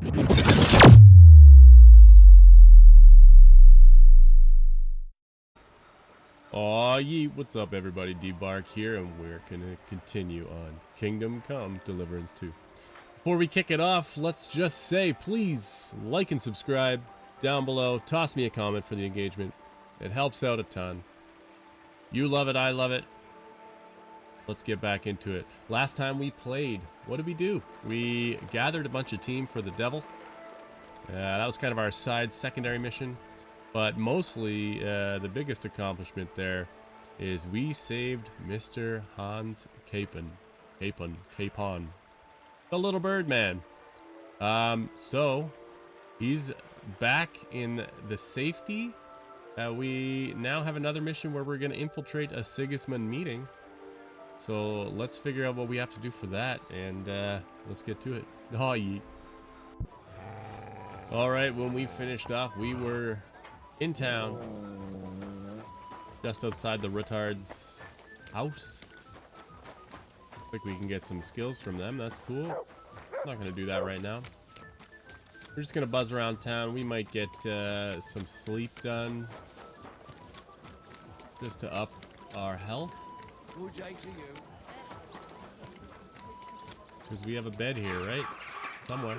Aw, yeet, what's up everybody, D-Bark here, and we're gonna continue on Kingdom Come Deliverance 2. Before we kick it off, let's just say, please like and subscribe down below, toss me a comment for the engagement. It helps out a ton. You love it, I love it. Let's get back into it. Last time we played, what did we do? We gathered a bunch of team for the devil. That was kind of our side secondary mission. But mostly, the biggest accomplishment there is we saved Mr. Hans Capon. The little bird man. So, he's back in the safety. We now have another mission where we're going to infiltrate a Sigismund meeting. So, let's figure out what we have to do for that, and let's get to it. Oh, yeet. Alright, when we finished off, we were in town, just outside the retard's house. I think we can get some skills from them. That's cool. Not gonna do that right now. We're just gonna buzz around town. We might get some sleep done, just to up our health. Because we have a bed here, right? Somewhere.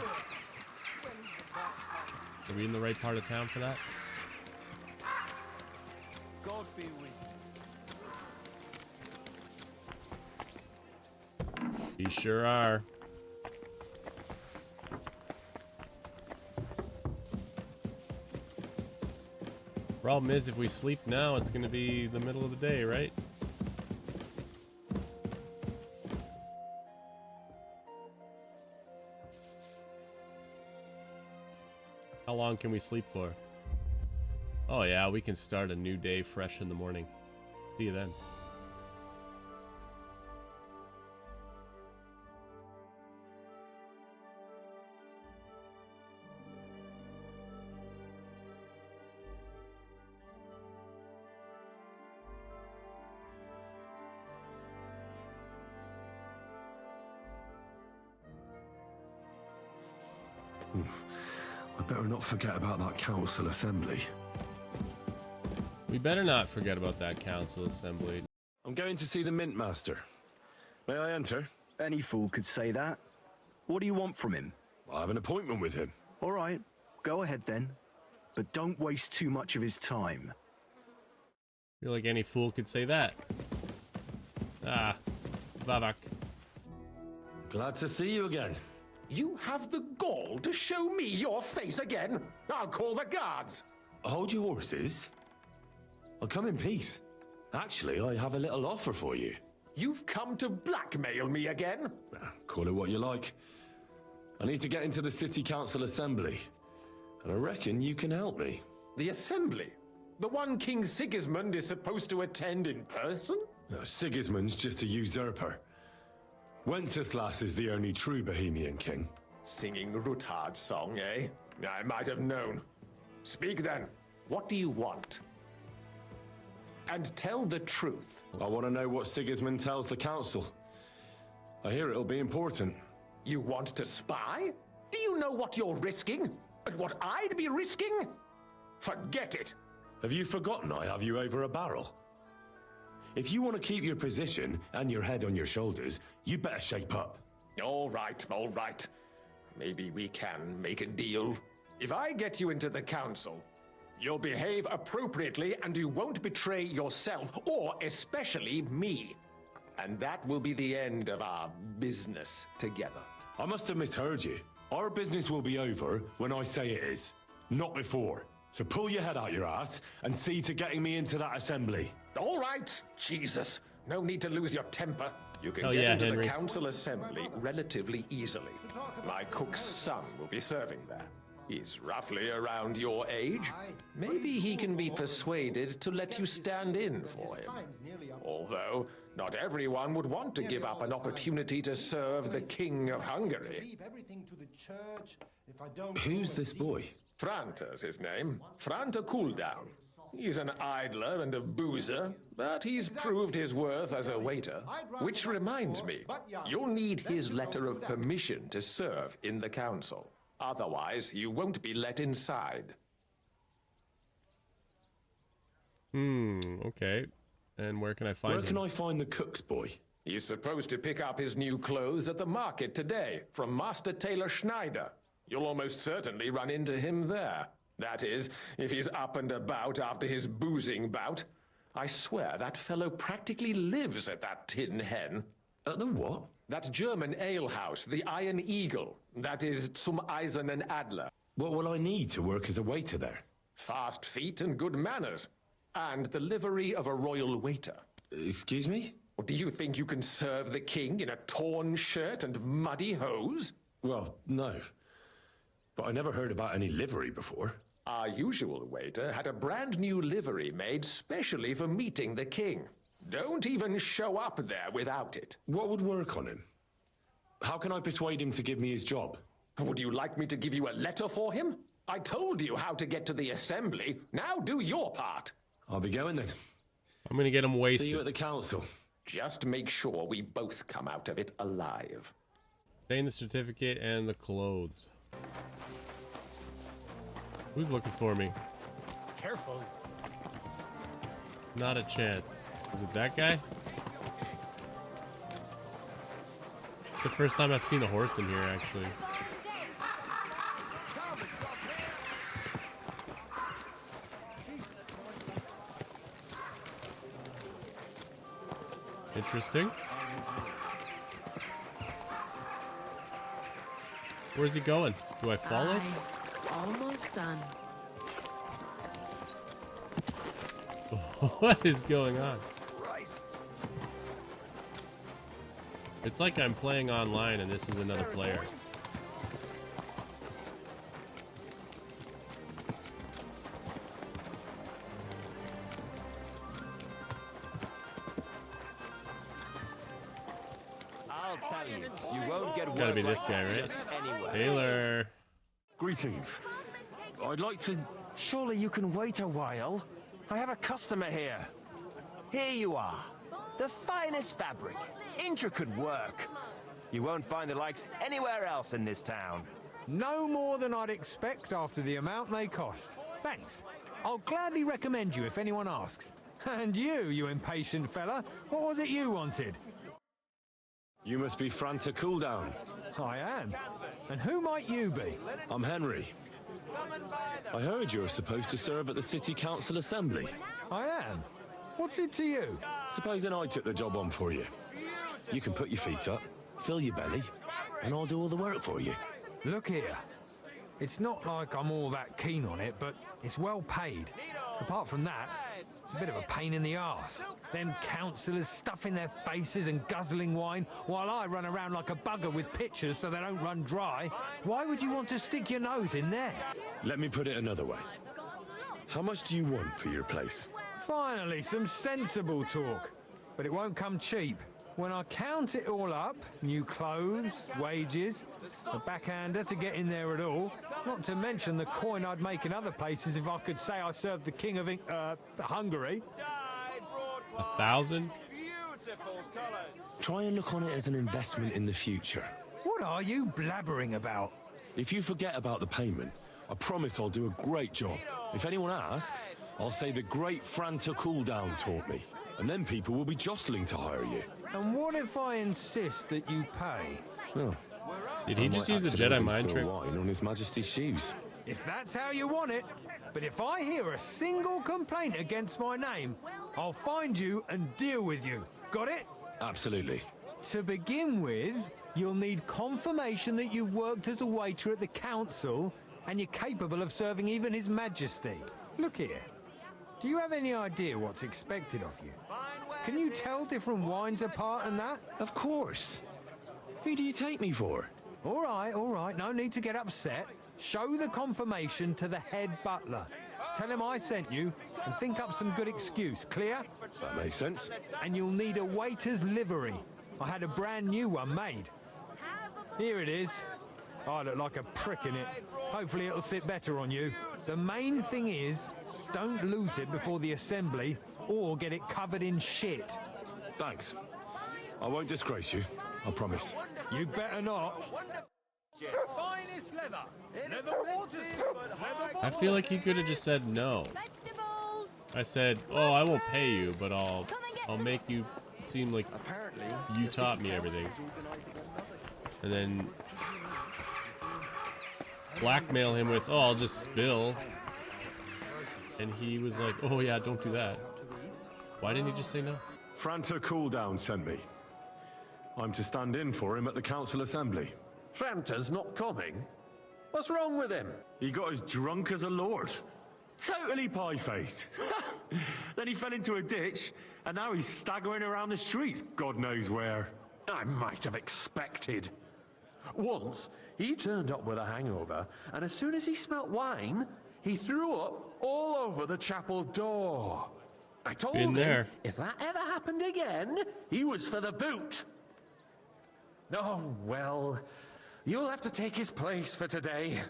Are we in the right part of town for that? God be with you. We sure are. Problem is, if we sleep now, it's gonna be the middle of the day, right? How long can we sleep for? Oh yeah, we can start a new day fresh in the morning. See you then. I better not forget about that council assembly. We better not forget about that council assembly. I'm going to see the Mint Master. May I enter? Any fool could say that. What do you want from him? I have an appointment with him. All right, go ahead then. But don't waste too much of his time. I feel like any fool could say that. Ah, Vavak. Glad to see you again. You have the gall to show me your face again? I'll call the guards. Hold your horses. I'll come in peace. Actually, I have a little offer for you. You've come to blackmail me again? Call it what you like. I need to get into the city council assembly, and I reckon you can help me. The assembly? The one King Sigismund is supposed to attend in person? No, Sigismund's just a usurper. Wenceslas is the only true Bohemian king. Singing Ruthard's song, eh? I might have known. Speak then. What do you want? And tell the truth. I want to know what Sigismund tells the council. I hear it'll be important. You want to spy? Do you know what you're risking? And what I'd be risking? Forget it. Have you forgotten I have you over a barrel? If you want to keep your position and your head on your shoulders, you better shape up. All right, all right. Maybe we can make a deal. If I get you into the council, you'll behave appropriately and you won't betray yourself, or especially me. And that will be the end of our business together. I must have misheard you. Our business will be over when I say it is, not before. So pull your head out your ass and see to getting me into that assembly. All right, Jesus. No need to lose your temper. You can Oh, get yeah, into Henry. the council assembly relatively easily. My cook's son will be serving there. He's roughly around your age. Maybe he can be persuaded to let you stand in for him. Although, not everyone would want to give up an opportunity to serve the King of Hungary. Who's this boy? Franta's his name. Franta Cooldown. He's an idler and a boozer, but he's proved his worth as a waiter. Which reminds me, you'll need his letter of permission to serve in the council. Otherwise, you won't be let inside. Okay. And where can I find him? Where can I find the cook's boy? He's supposed to pick up his new clothes at the market today from Master Tailor Schneider. You'll almost certainly run into him there. That is, if he's up and about after his boozing bout. I swear that fellow practically lives at that Tin Hen. At the what? That German alehouse, the Iron Eagle. That is Zum Eisernen Adler. What will I need to work as a waiter there? Fast feet and good manners. And the livery of a royal waiter. Excuse me? Or do you think you can serve the king in a torn shirt and muddy hose? Well, no. But I never heard about any livery before. Our usual waiter had a brand new livery made specially for meeting the king. Don't even show up there without it. What would work on him? How can I persuade him to give me his job? Would you like me to give you a letter for him? I told you how to get to the assembly. Now do your part. I'll be going then. I'm gonna get him wasted. See you at the council. Just make sure we both come out of it alive. Obtain the certificate and the clothes. Who's looking for me? Careful. Not a chance. Is it that guy? It's the first time I've seen a horse in here, actually. Interesting. Where's he going? Do I follow? Almost done. What is going on? It's like I'm playing online and this is another player. I'll tell you, you won't get Gotta be this guy, right? Taylor. Greetings. I'd like to... Surely you can wait a while. I have a customer here. Here you are. The finest fabric. Intricate work. You won't find the likes anywhere else in this town. No more than I'd expect after the amount they cost. Thanks. I'll gladly recommend you if anyone asks. And you impatient fella, what was it you wanted? You must be Franta Cooldown. I am. And who might you be? I'm Henry. I heard you're supposed to serve at the City Council Assembly. I am. What's it to you? Supposing I took the job on for you. You can put your feet up, fill your belly, and I'll do all the work for you. Look here. It's not like I'm all that keen on it, but it's well paid. Apart from that, it's a bit of a pain in the arse. Them councillors stuffing their faces and guzzling wine while I run around like a bugger with pitchers so they don't run dry. Why would you want to stick your nose in there? Let me put it another way. How much do you want for your place? Finally, some sensible talk. But it won't come cheap. When I count it all up, new clothes, wages, a backhander to get in there at all, not to mention the coin I'd make in other places if I could say I served the King of Hungary. 1,000? Try and look on it as an investment in the future. What are you blabbering about? If you forget about the payment, I promise I'll do a great job. If anyone asks, I'll say the great Franta Cooldown taught me. And then people will be jostling to hire you. And what if I insist that you pay? Oh. Did he just use a Jedi mind trick? Wine on His Majesty's shoes. If that's how you want it. But if I hear a single complaint against my name, I'll find you and deal with you. Got it? Absolutely. To begin with, you'll need confirmation that you've worked as a waiter at the council and you're capable of serving even His Majesty. Look here. Do you have any idea what's expected of you? Can you tell different wines apart and that? Of course. Who do you take me for? All right. No need to get upset. Show the confirmation to the head butler. Tell him I sent you and think up some good excuse. Clear? That makes sense. And you'll need a waiter's livery. I had a brand new one made. Here it is. I look like a prick in it. Hopefully it'll sit better on you. The main thing is, don't lose it before the assembly or get it covered in shit. Thanks. I won't disgrace you, I promise. You better not. Finest leather. Leather waters. I feel like he could have just said no. Vegetables. I said, oh, I won't pay you, but I'll make you seem like you taught me everything. And then blackmail him with, oh, I'll just spill. And he was like, oh yeah, don't do that. Why didn't he just say no? Franta Cooldown sent me. I'm to stand in for him at the council assembly. Franta's not coming? What's wrong with him? He got as drunk as a lord. Totally pie-faced. Then he fell into a ditch, and now he's staggering around the streets, God knows where. I might have expected. Once, he turned up with a hangover, and as soon as he smelt wine, he threw up all over the chapel door. I told him if that ever happened again, he was for the boot. Oh, well, you'll have to take his place for today.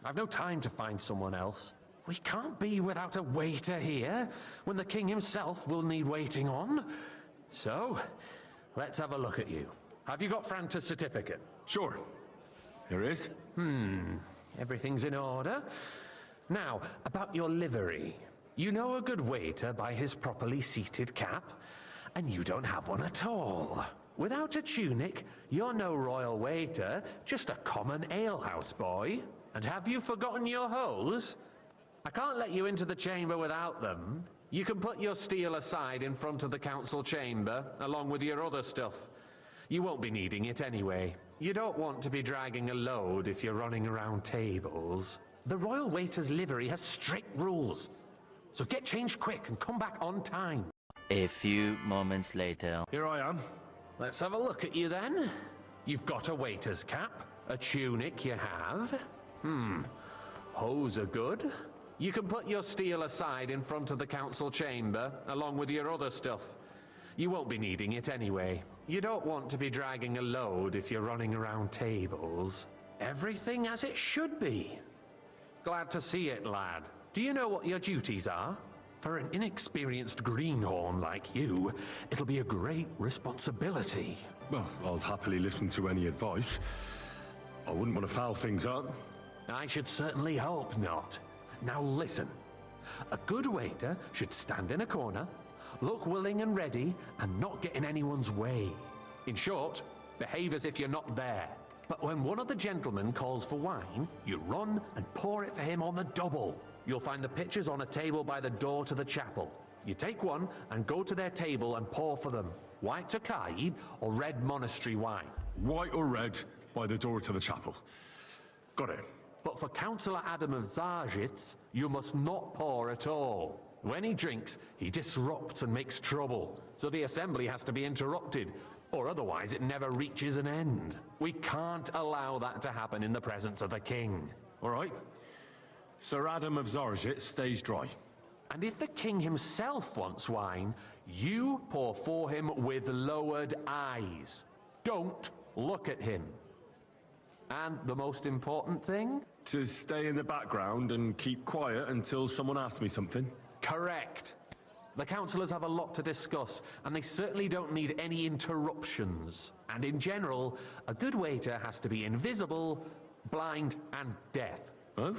I've no time to find someone else. We can't be without a waiter here, when the king himself will need waiting on. So, let's have a look at you. Have you got Franta's certificate? Sure. Here it is. Everything's in order. Now, about your livery. You know a good waiter by his properly seated cap, and you don't have one at all. Without a tunic, you're no royal waiter, just a common alehouse boy. And have you forgotten your hose? I can't let you into the chamber without them. You can put your steel aside in front of the council chamber, along with your other stuff. You won't be needing it anyway. You don't want to be dragging a load if you're running around tables. The royal waiter's livery has strict rules. So get changed quick and come back on time. A few moments later. Here I am. Let's have a look at you then. You've got a waiter's cap, a tunic you have. Hose are good. You can put your steel aside in front of the council chamber, along with your other stuff. You won't be needing it anyway. You don't want to be dragging a load if you're running around tables. Everything as it should be. Glad to see it, lad. Do you know what your duties are? For an inexperienced greenhorn like you, it'll be a great responsibility. Well, I'll happily listen to any advice. I wouldn't want to foul things up. I should certainly hope not. Now listen. A good waiter should stand in a corner, look willing and ready, and not get in anyone's way. In short, behave as if you're not there. But when one of the gentlemen calls for wine, you run and pour it for him on the double. You'll find the pitchers on a table by the door to the chapel. You take one and go to their table and pour for them. White Tokaib or red monastery wine. White or red, by the door to the chapel. Got it. But for Councillor Adam of Zarjitz, you must not pour at all. When he drinks, he disrupts and makes trouble. So the assembly has to be interrupted, or otherwise it never reaches an end. We can't allow that to happen in the presence of the king. All right. Sir Adam of Zarjit stays dry. And if the king himself wants wine, you pour for him with lowered eyes. Don't look at him. And the most important thing? To stay in the background and keep quiet until someone asks me something. Correct. The councillors have a lot to discuss, and they certainly don't need any interruptions. And in general, a good waiter has to be invisible, blind, and deaf. Oh?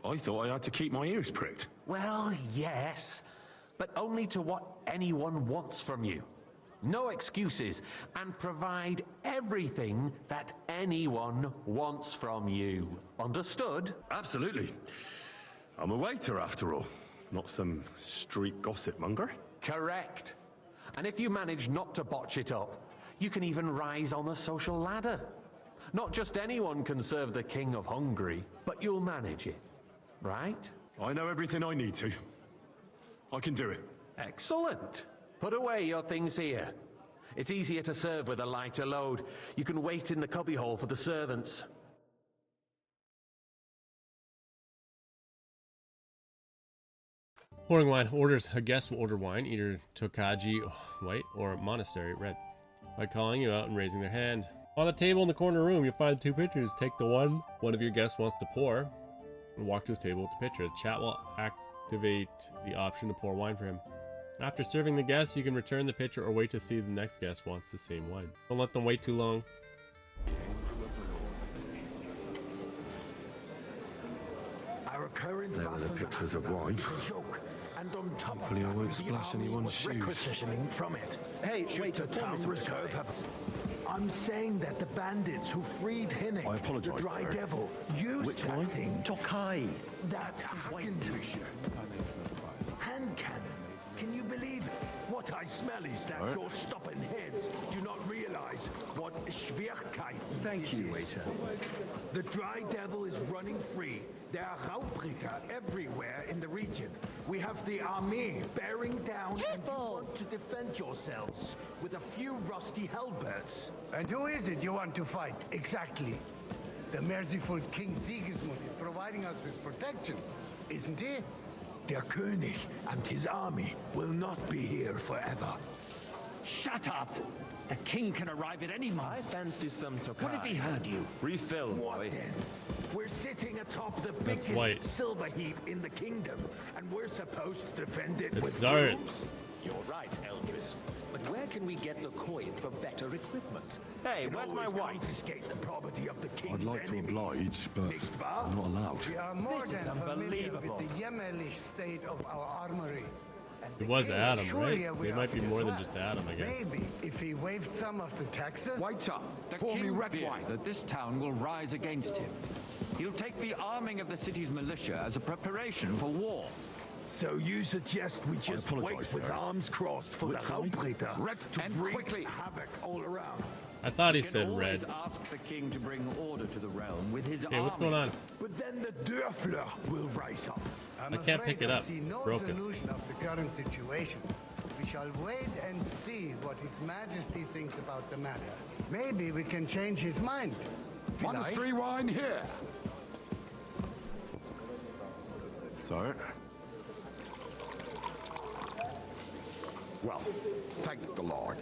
I thought I had to keep my ears pricked. Well, yes, but only to what anyone wants from you. No excuses, and provide everything that anyone wants from you. Understood? Absolutely. I'm a waiter after all, not some street gossip monger. Correct. And if you manage not to botch it up, you can even rise on the social ladder. Not just anyone can serve the King of Hungary, but you'll manage it, right? I know everything I need to. I can do it. Excellent. Put away your things here. It's easier to serve with a lighter load. You can wait in the cubbyhole for the servants. Pouring wine. Orders. A guest will order wine, either Tokaji white or monastery red, by calling you out and raising their hand. On the table in the corner room, you'll find two pitchers. Take the one of your guests wants to pour, and walk to his table with the pitcher. The chat will activate the option to pour wine for him. After serving the guest, you can return the pitcher or wait to see if the next guest wants the same wine. Don't let them wait too long. Your current There were the pictures of wine. joke. And on top Hopefully I of won't that, splash the army anyone's was shoes. requisitioning from it. Hey, Should wait, the before town Mr. reserve have... I'm saying that the bandits who freed Hinnick, I apologise, the Dry sir. Devil, used Which that one? thing. Tokai. That Hackentücher. Hand cannon. Can you believe it? What I smell is that your stubborn heads do not realize what Schwierigkeit Thank you, is. waiter. The Dry Devil is running free. There are Raubricker everywhere in the region. We have the army bearing down, and you want to defend yourselves with a few rusty halberds. And who is it you want to fight, exactly? The merciful King Sigismund is providing us with protection, isn't he? Der König and his army will not be here forever. Shut up! The king can arrive at any I moment. fancy some Tokai. What if he heard you? Refill, What boy. then? We're sitting atop the That's biggest white. silver heap in the kingdom, and we're supposed to defend it It's with Zarts. You're right, Elvis. But where can we get the coin for better equipment? Hey, We can where's my always wife? confiscate the property of the king's I'd like to enemies. oblige, but Nicht wahr? I'm not allowed. We are more This than is familiar unbelievable. with the jämmerlich state of our armory. And It the was king Adam, is surely right? aware They might of be it as more than well. just Adam, I guess. Maybe if he waived some of the taxes. Wait up! The king fears that this town will rise against him. He'll take the arming of the city's militia as a preparation for war. So you suggest we just wait apologise, with sir. arms crossed for Which the one? Raubritter Red to and wreak quickly. havoc all around? I thought he You can said always red. ask the king to bring order to the realm with his Hey, what's army. going on? But then the Dörfler will rise up. I'm I can't pick afraid it I up. see It's no broken. solution of the current situation. We shall wait and see what His Majesty thinks about the matter. Maybe we can change his mind. Monastery wine here. Sir? Well, thank the Lord.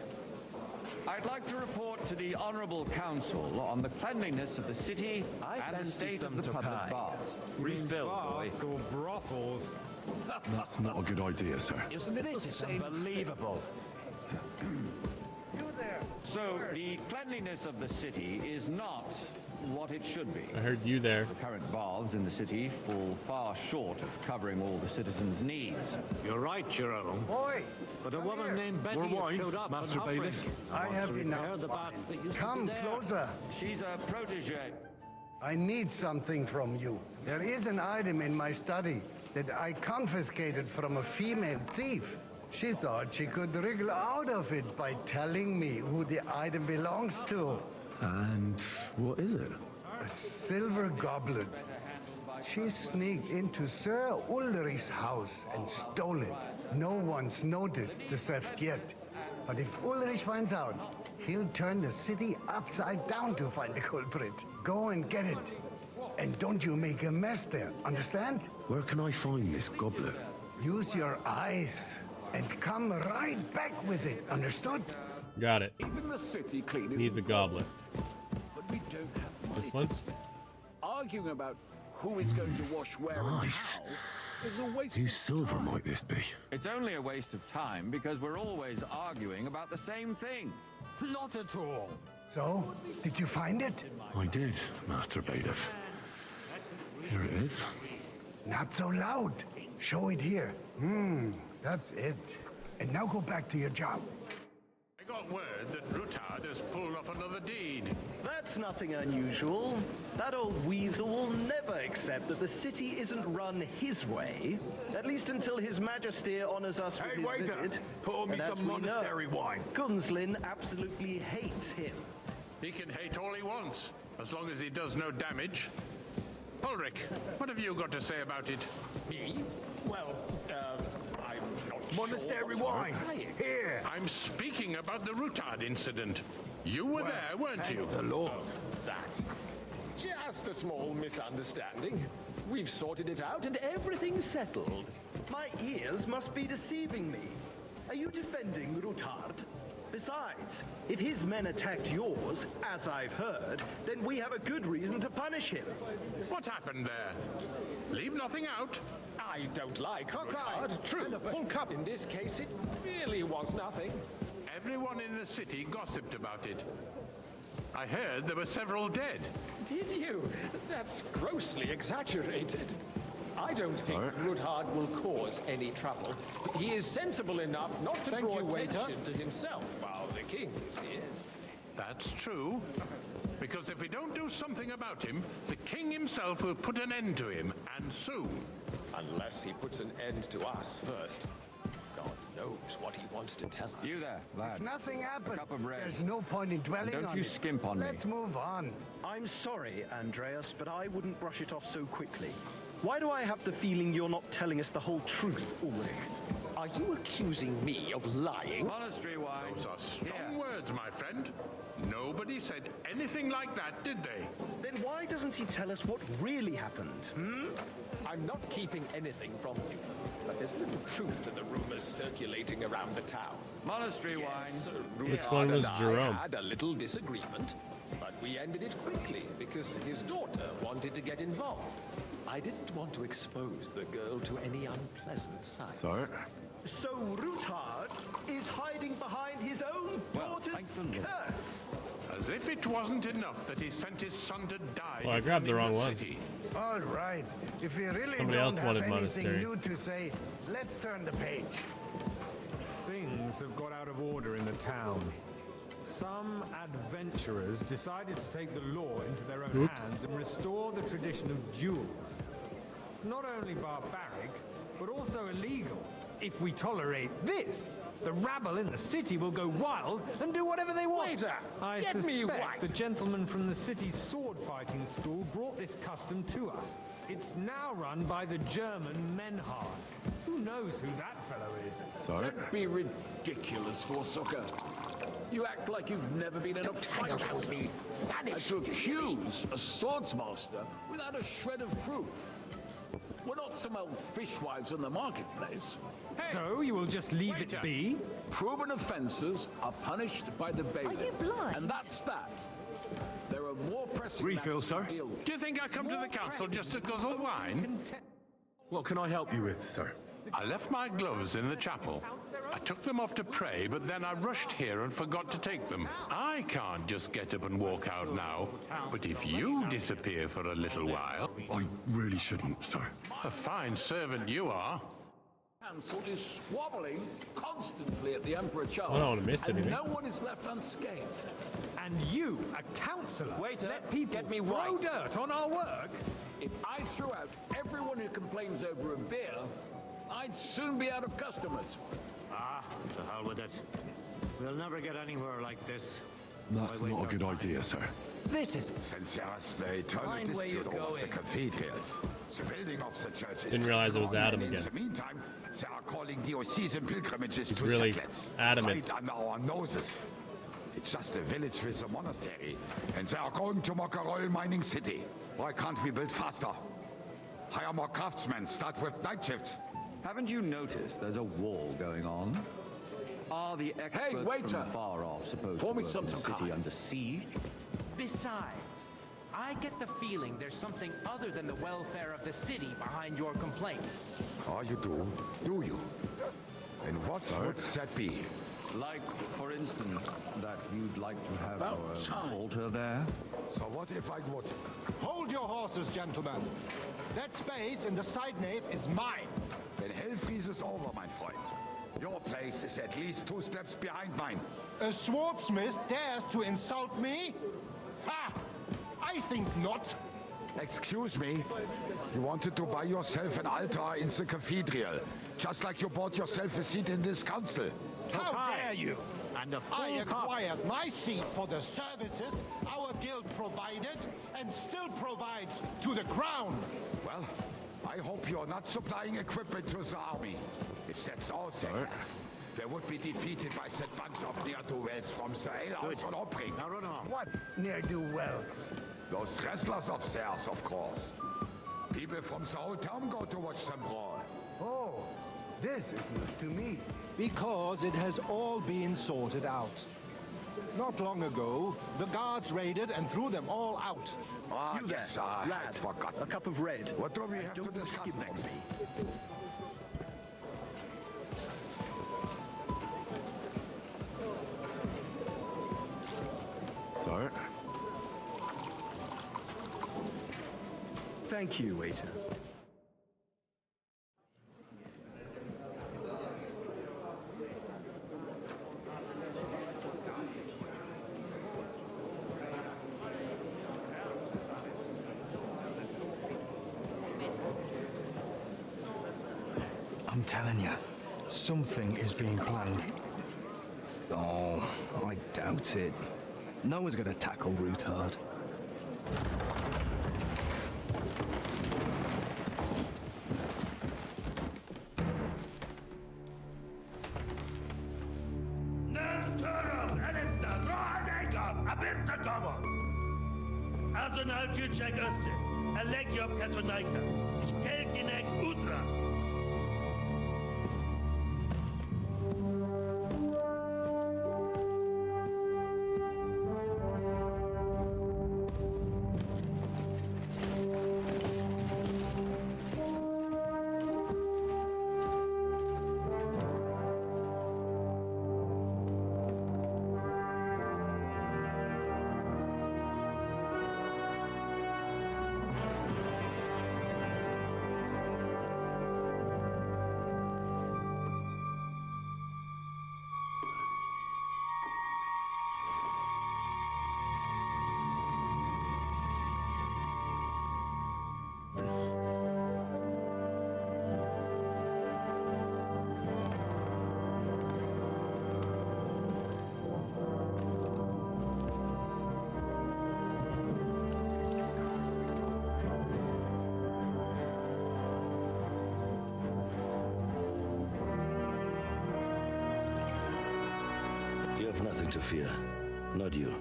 I'd like to report to the Honorable Council on the cleanliness of the city I and the fancy state some of the public Tokai. baths. Refill, boy. or brothels. That's not a good idea, sir. Isn't it This is unbelievable. You there. So, the cleanliness of the city is not what it should be. I heard you there. The current baths in the city fall far short of covering all the citizens' needs. You're right, Your Honor. Boy, But a come woman here. named Betty More wine, showed up Master on Hot Bailiff. Brink. I have To repair enough the wine. baths that used to Come be there. closer. She's a protege. I need something from you. There is an item in my study that I confiscated from a female thief. She thought she could wriggle out of it by telling me who the item belongs to. And what is it? A silver goblet. She sneaked into Sir Ulrich's house and stole it. No one's noticed the theft yet. But if Ulrich finds out, he'll turn the city upside down to find the culprit. Go and get it. And don't you make a mess there, understand? Where can I find this goblet? Use your eyes and come right back with it, understood? Got it. Even the city cleaners Needs a goblet. but we don't have This one? arguing about who is going to wash where Nice. and how is a waste. Whose silver might this be? It's only a waste of time because we're always arguing about the same thing. Not at all. So, did you find it? I did, Master Bailiff. Here it is. Not so loud. Show it here. That's it. And now go back to your job. I got word that Rutard has pulled off another deed. That's nothing unusual. That old weasel will never accept that the city isn't run his way, at least until His Majesty honors us Hey, with his waiter, visit. pour me And as some we know, monastery wine. Gunslin absolutely hates him. He can hate all he wants, as long as he does no damage. Ulrich, what have you got to say about it? Me? Well, I'm not Monastery sure. wine. Here. I'm speaking about the Rutard incident. You were there, weren't you? The Lord. That. Just a small misunderstanding. We've sorted it out and everything's settled. My ears must be deceiving me. Are you defending Rutard? Besides, if his men attacked yours, as I've heard, then we have a good reason to punish him. What happened there? Leave nothing out. I don't like Rutard, true, and a full but cup. in this case it really was nothing. Everyone in the city gossiped about it. I heard there were several dead. Did you? That's grossly exaggerated. I don't think Ruthard will cause any trouble. He is sensible enough not to draw attention to himself while the king is here. That's true. Because if we don't do something about him, the king himself will put an end to him, and soon. Unless he puts an end to us first. God knows what he wants to tell us. You there, lad. If nothing happened, A cup of bread. there's no point in dwelling And on don't you it. skimp on me. Let's move on. I'm sorry, Andreas, but I wouldn't brush it off so quickly. Why do I have the feeling you're not telling us the whole truth, Ulrich? Are you accusing me of lying? Monastery wine. Those are strong words, my friend. Nobody said anything like that, did they? Then why doesn't he tell us what really happened, I'm not keeping anything from you, but there's little truth to the rumors circulating around the town. Monastery Yes, wine. Which one was Ruthard and Jerome? I had a little disagreement, but we ended it quickly because his daughter wanted to get involved. I didn't want to expose the girl to any unpleasant sights. Sir? So Ruthard is hiding behind his own daughter's skirts? As if it wasn't enough that he sent his son to die. Well, I grabbed the defending wrong one. city. All right. If we really Somebody else don't have wanted anything monastery. new to say, let's turn the page. Things have got out of order in the town. Some adventurers decided to take the law into their own hands and restore the tradition of duels. It's not only barbaric, but also illegal. If we tolerate this, the rabble in the city will go wild and do whatever they want. Waiter, I get me suspect white. the gentleman from the city's sword fighting school brought this custom to us. It's now run by the German Menhard. Who knows who that fellow is? Sir? Don't be ridiculous, Forsucker. You act like you've never been in a fight around me. and Vanish. to accuse a swordsmaster without a shred of proof. We're not some old fishwives in the marketplace. So you will just leave it be? Proven offences are punished by the bailiff. you blind? And that's that. There are more pressing Refill, matters to sir? deal with. Do you think I come to the council just to guzzle wine? What can I help you with, sir? I left my gloves in the chapel. I took them off to pray, but then I rushed here and forgot to take them. I can't just get up and walk out now. But if you disappear for a little while... I really shouldn't, sir. A fine servant you are. Council is squabbling constantly at the Emperor Charles. I don't want to miss and anything. no one is left unscathed. And you, a councillor, Waiter, let people get me throw white. dirt on our work? If I threw out everyone who complains over a beer, I'd soon be out of customers. Ah, to hell with it. We'll never get anywhere like this. That's not a good idea, sir. This is... Since there is the eternal Mind where dispute you're over the going. cathedrals, the building of the church is Didn't realize it was taken on, Adam and again. In the meantime, they are calling diocesan pilgrimages He's to really Secklets, adamant. right under our noses. It's just a village with a monastery, and they are going to Mockerol mining city. Why can't we build faster? Hire more craftsmen, start with night shifts. Haven't you noticed there's a wall going on? Are the experts from far off supposed to Pour me work some in the city Tokai. under siege? Besides, I get the feeling there's something other than the welfare of the city behind your complaints. Oh, you do? Do you? And what would that be? Like, for instance, that you'd like to have About our time. altar there? So what if I would? Hold your horses, gentlemen. That space in the side nave is mine. Then hell freezes over, my friend. Your place is at least 2 steps behind mine. A swordsmith dares to insult me? Ha! I think not. Excuse me? You wanted to buy yourself an altar in the cathedral, just like you bought yourself a seat in this council. How dare you? And a full I cup. acquired my seat for the services our guild provided and still provides to the crown. Well, I hope you're not supplying equipment to the army. If that's all they have, they would be defeated by that bunch of ne'er-do-wells from the alehouse on Obring. Now run on. What ne'er-do-wells? Those wrestlers of theirs, of course. People from the whole town go to watch them brawl. Oh, this is news to me. Because it has all been sorted out. Not long ago, the guards raided and threw them all out. Ah, You yes, there, I lad, had forgotten. a cup of red. What do we And have to don't discuss skip on next? me. Sir? Thank you, waiter. I'm telling you, something is being planned. Oh, I doubt it. No one's gonna tackle Rootard. Azon al-Jurchak Össe, Alegiop Katonaikat, Ishkelkinek Udra. You have nothing to fear. Not you.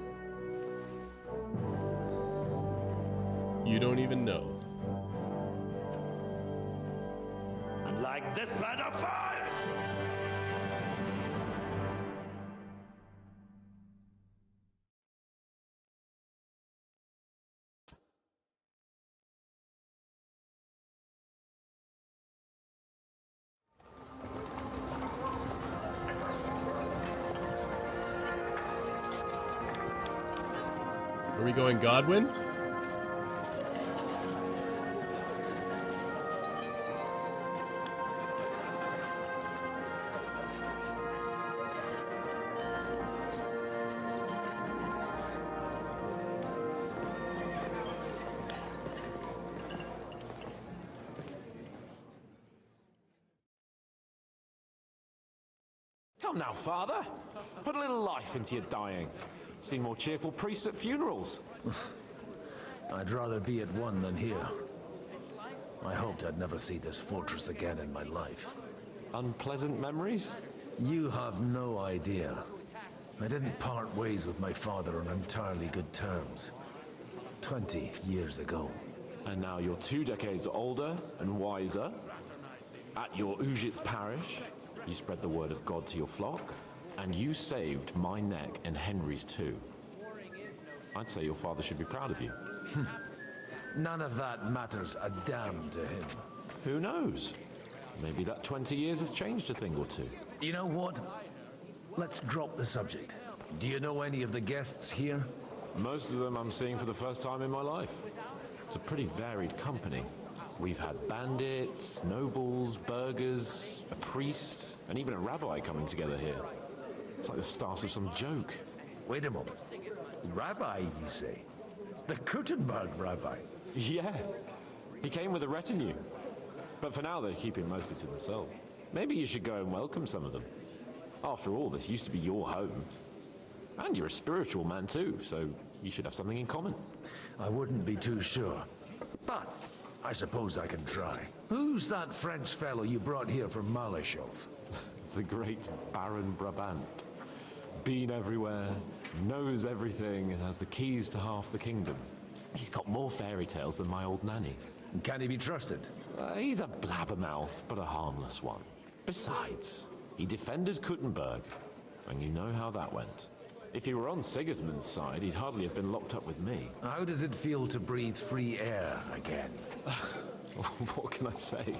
You don't even know. Unlike this plan of fives! Are we going Godwin? Come now, Father. Put a little life into your dying. Seen more cheerful priests at funerals. I'd rather be at one than here. I hoped I'd never see this fortress again in my life. Unpleasant memories? You have no idea. I didn't part ways with my father on entirely good terms. 20 years ago. And now you're 2 decades older and wiser. At your Ujit's parish, you spread the word of God to your flock, and you saved my neck and Henry's too. I'd say your father should be proud of you. None of that matters a damn to him. Who knows? Maybe that 20 years has changed a thing or two. You know what? Let's drop the subject. Do you know any of the guests here? Most of them I'm seeing for the first time in my life. It's a pretty varied company. We've had bandits, nobles, burghers, a priest, and even a rabbi coming together here. It's like the start of some joke. Wait a moment. Rabbi, you say? The Kuttenberg rabbi? Yeah. He came with a retinue. But for now, they're keeping mostly to themselves. Maybe you should go and welcome some of them. After all, this used to be your home. And you're a spiritual man too, so you should have something in common. I wouldn't be too sure. But I suppose I can try. Who's that French fellow you brought here from Malashov? The great Baron Brabant. Been everywhere, knows everything, and has the keys to half the kingdom. He's got more fairy tales than my old nanny. Can he be trusted? He's a blabbermouth, but a harmless one. Besides, he defended Kuttenberg, and you know how that went. If he were on Sigismund's side, he'd hardly have been locked up with me. How does it feel to breathe free air again? What can I say?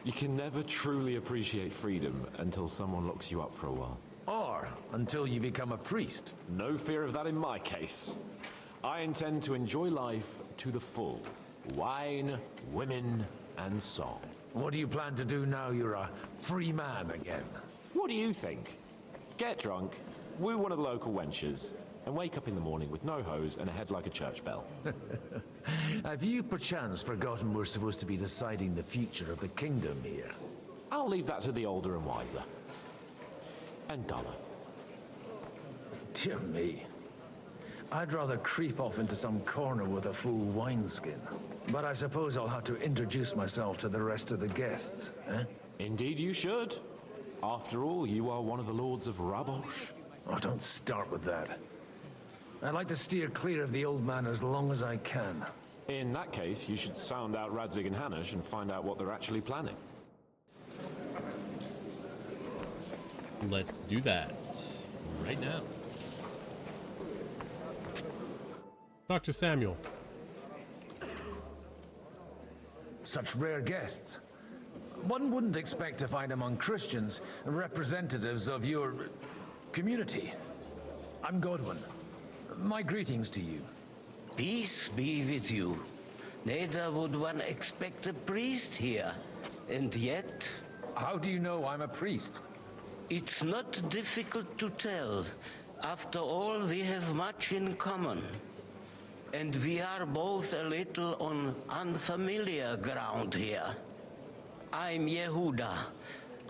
You can never truly appreciate freedom until someone locks you up for a while. Or until you become a priest. No fear of that in my case. I intend to enjoy life to the full. Wine, women, and song. What do you plan to do now you're a free man again? What do you think? Get drunk, woo one of the local wenches, and wake up in the morning with no hose and a head like a church bell. Have you perchance forgotten we're supposed to be deciding the future of the kingdom here? I'll leave that to the older and wiser. And Donna. Dear me. I'd rather creep off into some corner with a full wineskin. But I suppose I'll have to introduce myself to the rest of the guests, eh? Indeed you should. After all, you are one of the lords of Rabosh. Oh, don't start with that. I'd like to steer clear of the old man as long as I can. In that case, you should sound out Radzig and Hanush and find out what they're actually planning. Let's do that right now. Talk to Samuel. Such rare guests. One wouldn't expect to find among Christians representatives of your community. I'm Godwin. My greetings to you. Peace be with you. Neither would one expect a priest here. And yet... How do you know I'm a priest? It's not difficult to tell. After all, we have much in common. And we are both a little on unfamiliar ground here. I'm Yehuda,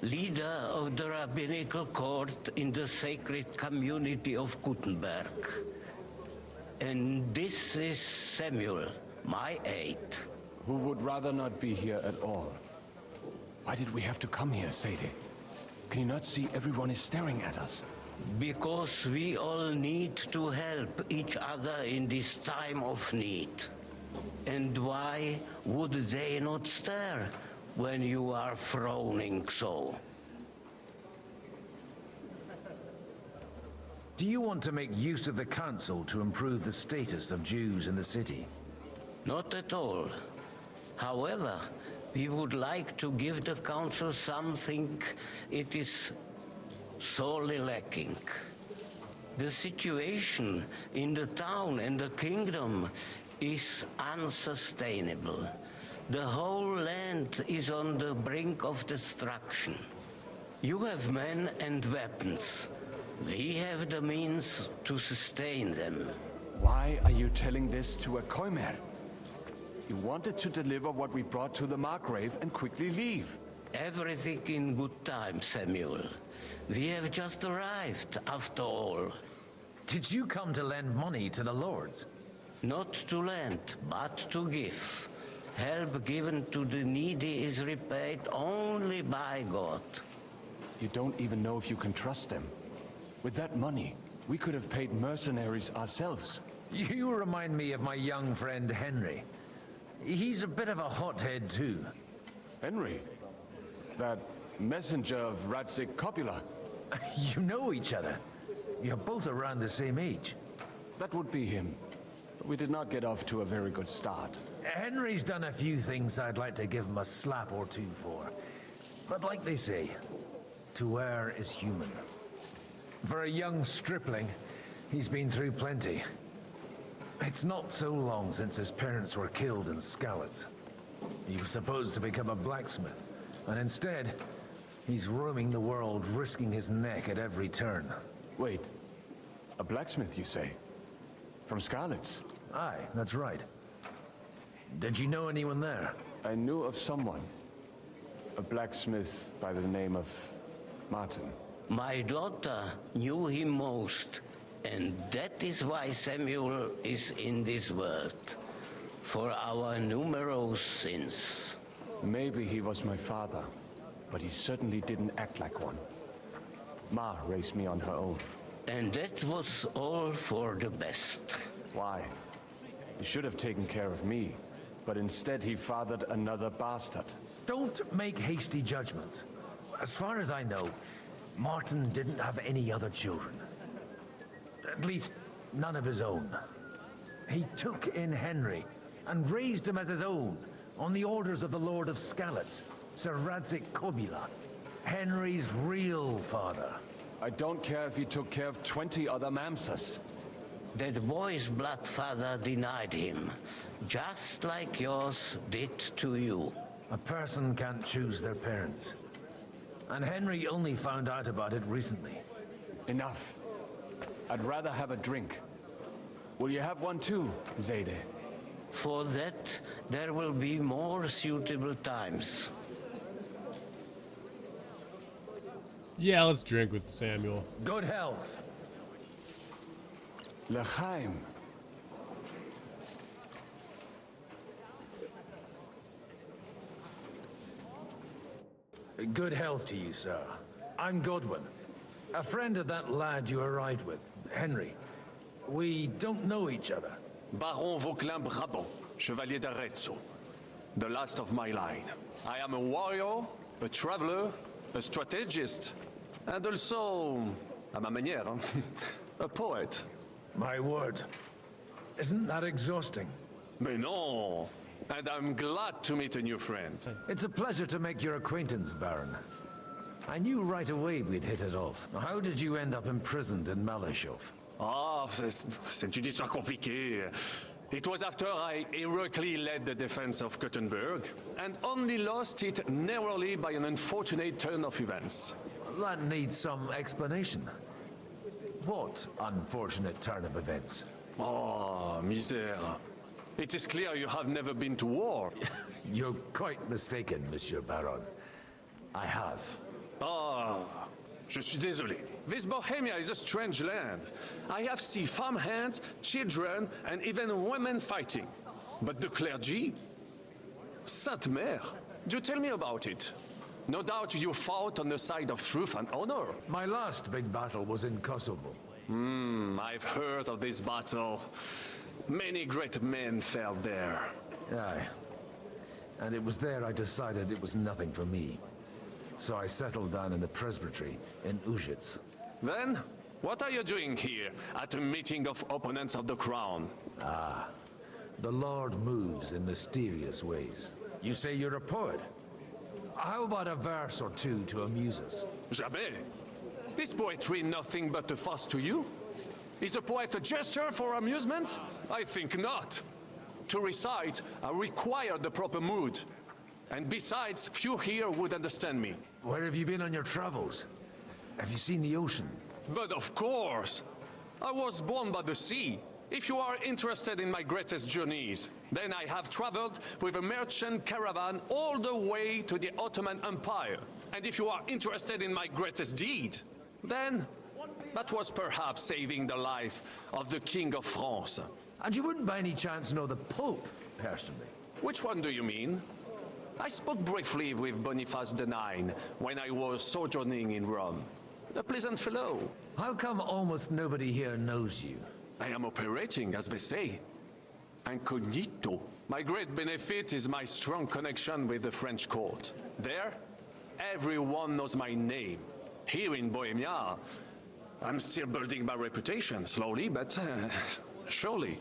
leader of the rabbinical court in the sacred community of Gutenberg. And this is Samuel, my aide. Who would rather not be here at all. Why did we have to come here, Sadie? Can you not see everyone is staring at us? Because we all need to help each other in this time of need. And why would they not stare when you are frowning so? Do you want to make use of the council to improve the status of Jews in the city? Not at all. However, we would like to give the council something it is sorely lacking. The situation in the town and the kingdom is unsustainable. The whole land is on the brink of destruction. You have men and weapons. We have the means to sustain them. Why are you telling this to a Koimer? You wanted to deliver what we brought to the Margrave and quickly leave. Everything in good time, Samuel. We have just arrived, after all. Did you come to lend money to the lords? Not to lend, but to give. Help given to the needy is repaid only by God. You don't even know if you can trust them. With that money, we could have paid mercenaries ourselves. You remind me of my young friend Henry. He's a bit of a hothead too. Henry? That messenger of Radzig Copula? You know each other. You're both around the same age. That would be him. But we did not get off to a very good start. Henry's done a few things I'd like to give him a slap or two for. But like they say, to err is human. For a young stripling, he's been through plenty. It's not so long since his parents were killed in Skalitz. He was supposed to become a blacksmith, and instead, he's roaming the world, risking his neck at every turn. Wait, a blacksmith, you say? From Skalitz? Aye, that's right. Did you know anyone there? I knew of someone. A blacksmith by the name of Martin. My daughter knew him most, and that is why Samuel is in this world. For our numerous sins. Maybe he was my father, but he certainly didn't act like one. Ma raised me on her own. And that was all for the best. Why? He should have taken care of me, but instead he fathered another bastard. Don't make hasty judgments. As far as I know, Martin didn't have any other children. At least, none of his own. He took in Henry and raised him as his own on the orders of the Lord of Skalitz, Sir Radzig Kobyla, Henry's real father. I don't care if he took care of 20 other Mamsas. That boy's blood father denied him, just like yours did to you. A person can't choose their parents. And Henry only found out about it recently. Enough. I'd rather have a drink. Will you have one too, Zayde? For that, there will be more suitable times. Yeah, let's drink with Samuel. Good health. L'chaim. Good health to you, sir. I'm Godwin. A friend of that lad you arrived with, Henry. We don't know each other. Baron Vauquelin Brabant, Chevalier d'Arezzo. The last of my line. I am a warrior, a traveler, a strategist, and also, à ma manière, a poet. My word. Isn't that exhausting? Mais non! And I'm glad to meet a new friend. It's a pleasure to make your acquaintance, Baron. I knew right away we'd hit it off. How did you end up imprisoned in Malashov? Ah, c'est une histoire compliquée. It was after I heroically led the defense of Gothenburg, and only lost it narrowly by an unfortunate turn of events. That needs some explanation. What unfortunate turn of events? Oh, misère. It is clear you have never been to war. You're quite mistaken, Monsieur Baron. I have. Ah, je suis désolé. This Bohemia is a strange land. I have seen farmhands, children, and even women fighting. But the clergy? Sainte Mère, do tell me about it. No doubt you fought on the side of truth and honor. My last big battle was in Kosovo. I've heard of this battle. Many great men fell there. Aye. And it was there I decided it was nothing for me. So I settled down in the presbytery in Ujits. Then, what are you doing here at a meeting of opponents of the crown? Ah, the Lord moves in mysterious ways. You say you're a poet? How about a verse or two to amuse us? Jamais. Is poetry nothing but a fuss to you? Is a poet a gesture for amusement? I think not. To recite, I require the proper mood. And besides, few here would understand me. Where have you been on your travels? Have you seen the ocean? But of course! I was born by the sea. If you are interested in my greatest journeys, then I have traveled with a merchant caravan all the way to the Ottoman Empire. And if you are interested in my greatest deed, then that was perhaps saving the life of the King of France. And you wouldn't by any chance know the Pope, personally? Which one do you mean? I spoke briefly with Boniface IX when I was sojourning in Rome. A pleasant fellow. How come almost nobody here knows you? I am operating, as they say. Incognito. My great benefit is my strong connection with the French court. There, everyone knows my name. Here in Bohemia, I'm still building my reputation, slowly, but surely.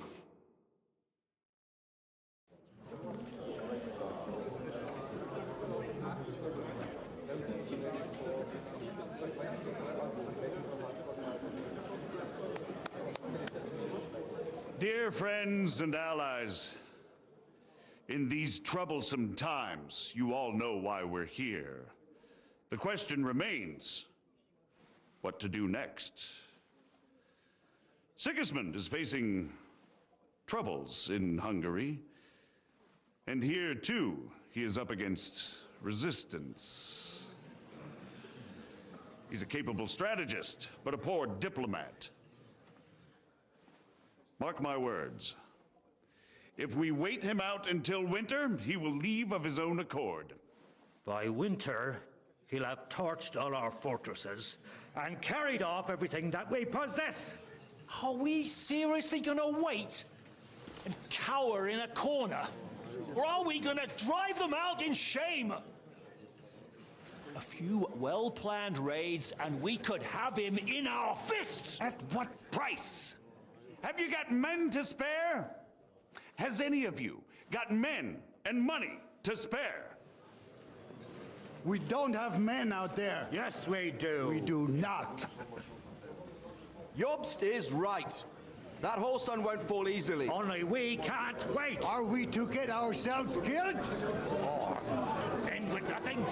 Dear friends and allies, in these troublesome times, you all know why we're here. The question remains, what to do next? Sigismund is facing troubles in Hungary, and here too, he is up against resistance. He's a capable strategist, but a poor diplomat. Mark my words. If we wait him out until winter, he will leave of his own accord. By winter, he'll have torched all our fortresses and carried off everything that we possess. Are we seriously gonna wait and cower in a corner? Or are we gonna drive them out in shame? A few well-planned raids and we could have him in our fists! At what price? Have you got men to spare? Has any of you got men and money to spare? We don't have men out there. Yes, we do. We do not. Jobst is right. That whole sun won't fall easily. Only we can't wait. Are we to get ourselves killed? Or end with nothing?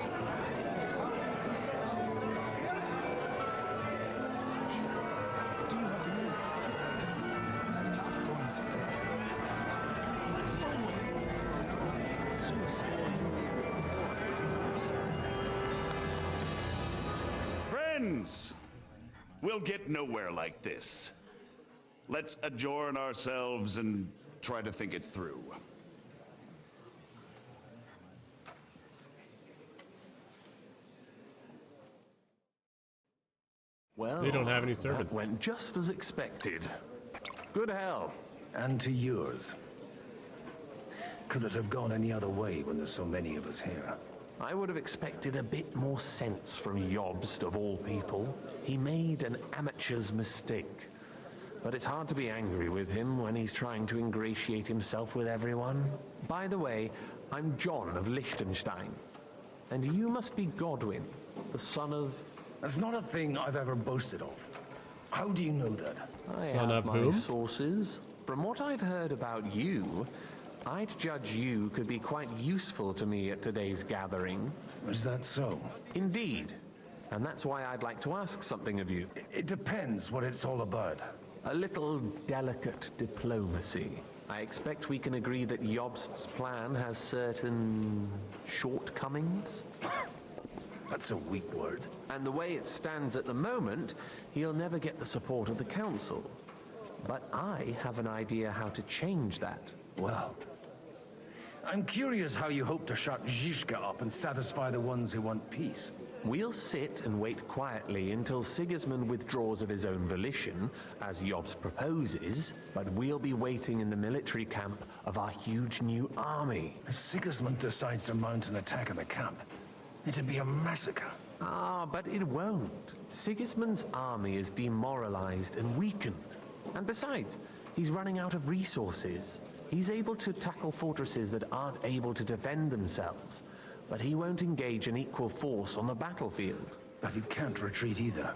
Friends, we'll get nowhere like this. Let's adjourn ourselves and try to think it through. Well, They don't have any servants. That went just as expected. Good health. And to yours. Could it have gone any other way when there's so many of us here? I would have expected a bit more sense from Jobst, of all people. He made an amateur's mistake. But it's hard to be angry with him when he's trying to ingratiate himself with everyone. By the way, I'm John of Liechtenstein. And you must be Godwin, the son of... That's not a thing I've ever boasted of. How do you know that? I Son have of my whom? sources. From what I've heard about you, I'd judge you could be quite useful to me at today's gathering. Is that so? Indeed. And that's why I'd like to ask something of you. It depends what it's all about. A little delicate diplomacy. I expect we can agree that Jobst's plan has certain shortcomings. That's a weak word. And the way it stands at the moment, he'll never get the support of the council. But I have an idea how to change that. Well, I'm curious how you hope to shut Zizka up and satisfy the ones who want peace. We'll sit and wait quietly until Sigismund withdraws of his own volition, as Jobst proposes, but we'll be waiting in the military camp of our huge new army. If Sigismund decides to mount an attack on the camp, it'd be a massacre. Ah, but it won't. Sigismund's army is demoralized and weakened. And besides, he's running out of resources. He's able to tackle fortresses that aren't able to defend themselves, but he won't engage in equal force on the battlefield. But he can't retreat either.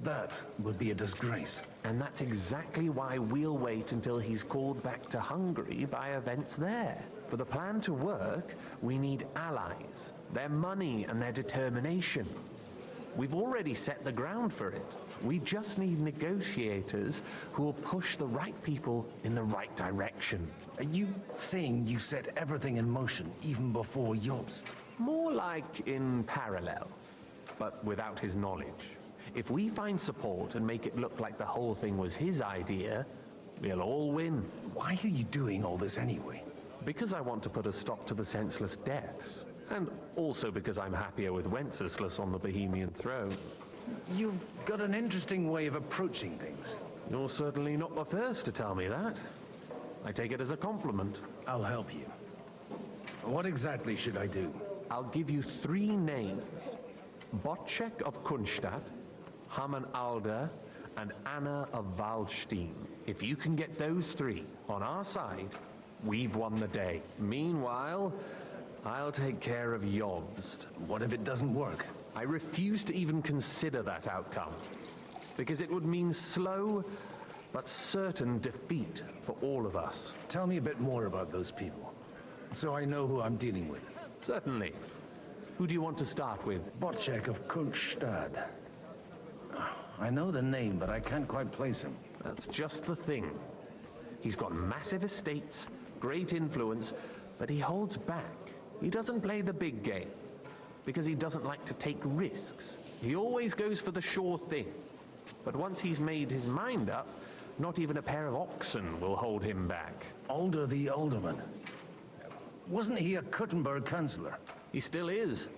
That would be a disgrace. And that's exactly why we'll wait until he's called back to Hungary by events there. For the plan to work, we need allies, their money and their determination. We've already set the ground for it. We just need negotiators who will push the right people in the right direction. Are you saying you set everything in motion even before Jobst? More like in parallel, but without his knowledge. If we find support and make it look like the whole thing was his idea, we'll all win. Why are you doing all this anyway? Because I want to put a stop to the senseless deaths. And also because I'm happier with Wenceslas on the Bohemian throne. You've got an interesting way of approaching things. You're certainly not the first to tell me that. I take it as a compliment. I'll help you. What exactly should I do? I'll give you 3 names. Botchek of Kunstadt, Haman Alder, and Anna of Waldstein. If you can get those 3 on our side, we've won the day. Meanwhile, I'll take care of Jobst. What if it doesn't work? I refuse to even consider that outcome, because it would mean slow but certain defeat for all of us. Tell me a bit more about those people, so I know who I'm dealing with. Certainly. Who do you want to start with? Botchek of Kunststadt. I know the name, but I can't quite place him. That's just the thing. He's got massive estates, great influence, but he holds back. He doesn't play the big game, because he doesn't like to take risks. He always goes for the sure thing. But once he's made his mind up, not even a pair of oxen will hold him back. Alder the Alderman. Wasn't he a Kuttenberg councillor? He still is.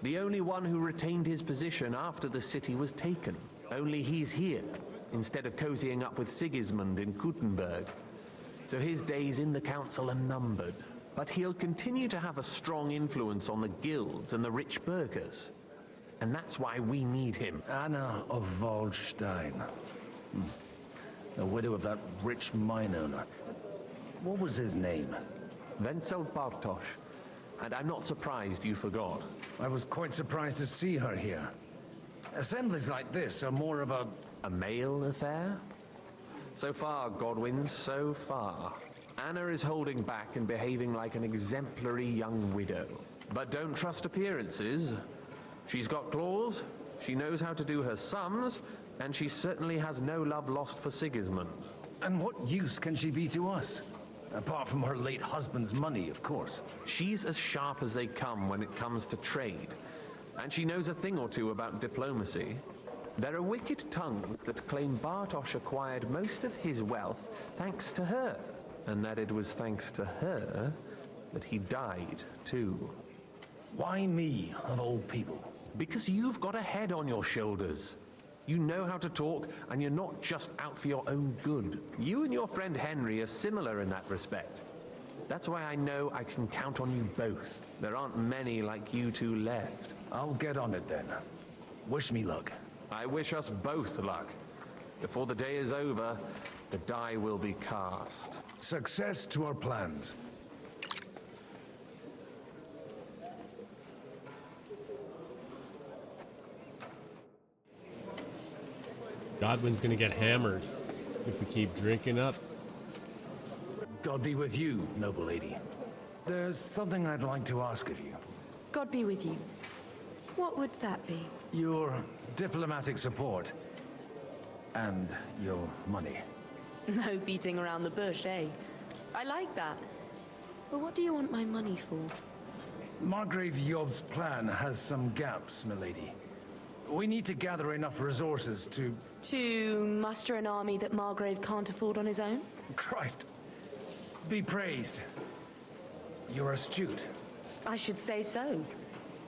The only one who retained his position after the city was taken. Only he's here, instead of cozying up with Sigismund in Kuttenberg. So his days in the council are numbered. But he'll continue to have a strong influence on the guilds and the rich burghers. And that's why we need him. Anna of Waldstein. The widow of that rich mine owner. What was his name? Wenzel Bartosz. And I'm not surprised you forgot. I was quite surprised to see her here. Assemblies like this are more of a male affair? So far, Godwin, so far. Anna is holding back and behaving like an exemplary young widow. But don't trust appearances. She's got claws, she knows how to do her sums, and she certainly has no love lost for Sigismund. And what use can she be to us? Apart from her late husband's money, of course. She's as sharp as they come when it comes to trade. And she knows a thing or two about diplomacy. There are wicked tongues that claim Bartosz acquired most of his wealth thanks to her, and that it was thanks to her that he died, too. Why me, of all people? Because you've got a head on your shoulders. You know how to talk, and you're not just out for your own good. You and your friend Henry are similar in that respect. That's why I know I can count on you both. There aren't many like you two left. I'll get on it then. Wish me luck. I wish us both luck. Before the day is over, the die will be cast. Success to our plans. Godwin's gonna get hammered if we keep drinking up. God be with you, noble lady. There's something I'd like to ask of you. God be with you. What would that be? Your diplomatic support. And your money. No beating around the bush, eh? I like that. But what do you want my money for? Margrave Yob's plan has some gaps, milady. We need to gather enough resources to... To muster an army that Margrave can't afford on his own? Christ. Be praised. You're astute. I should say so.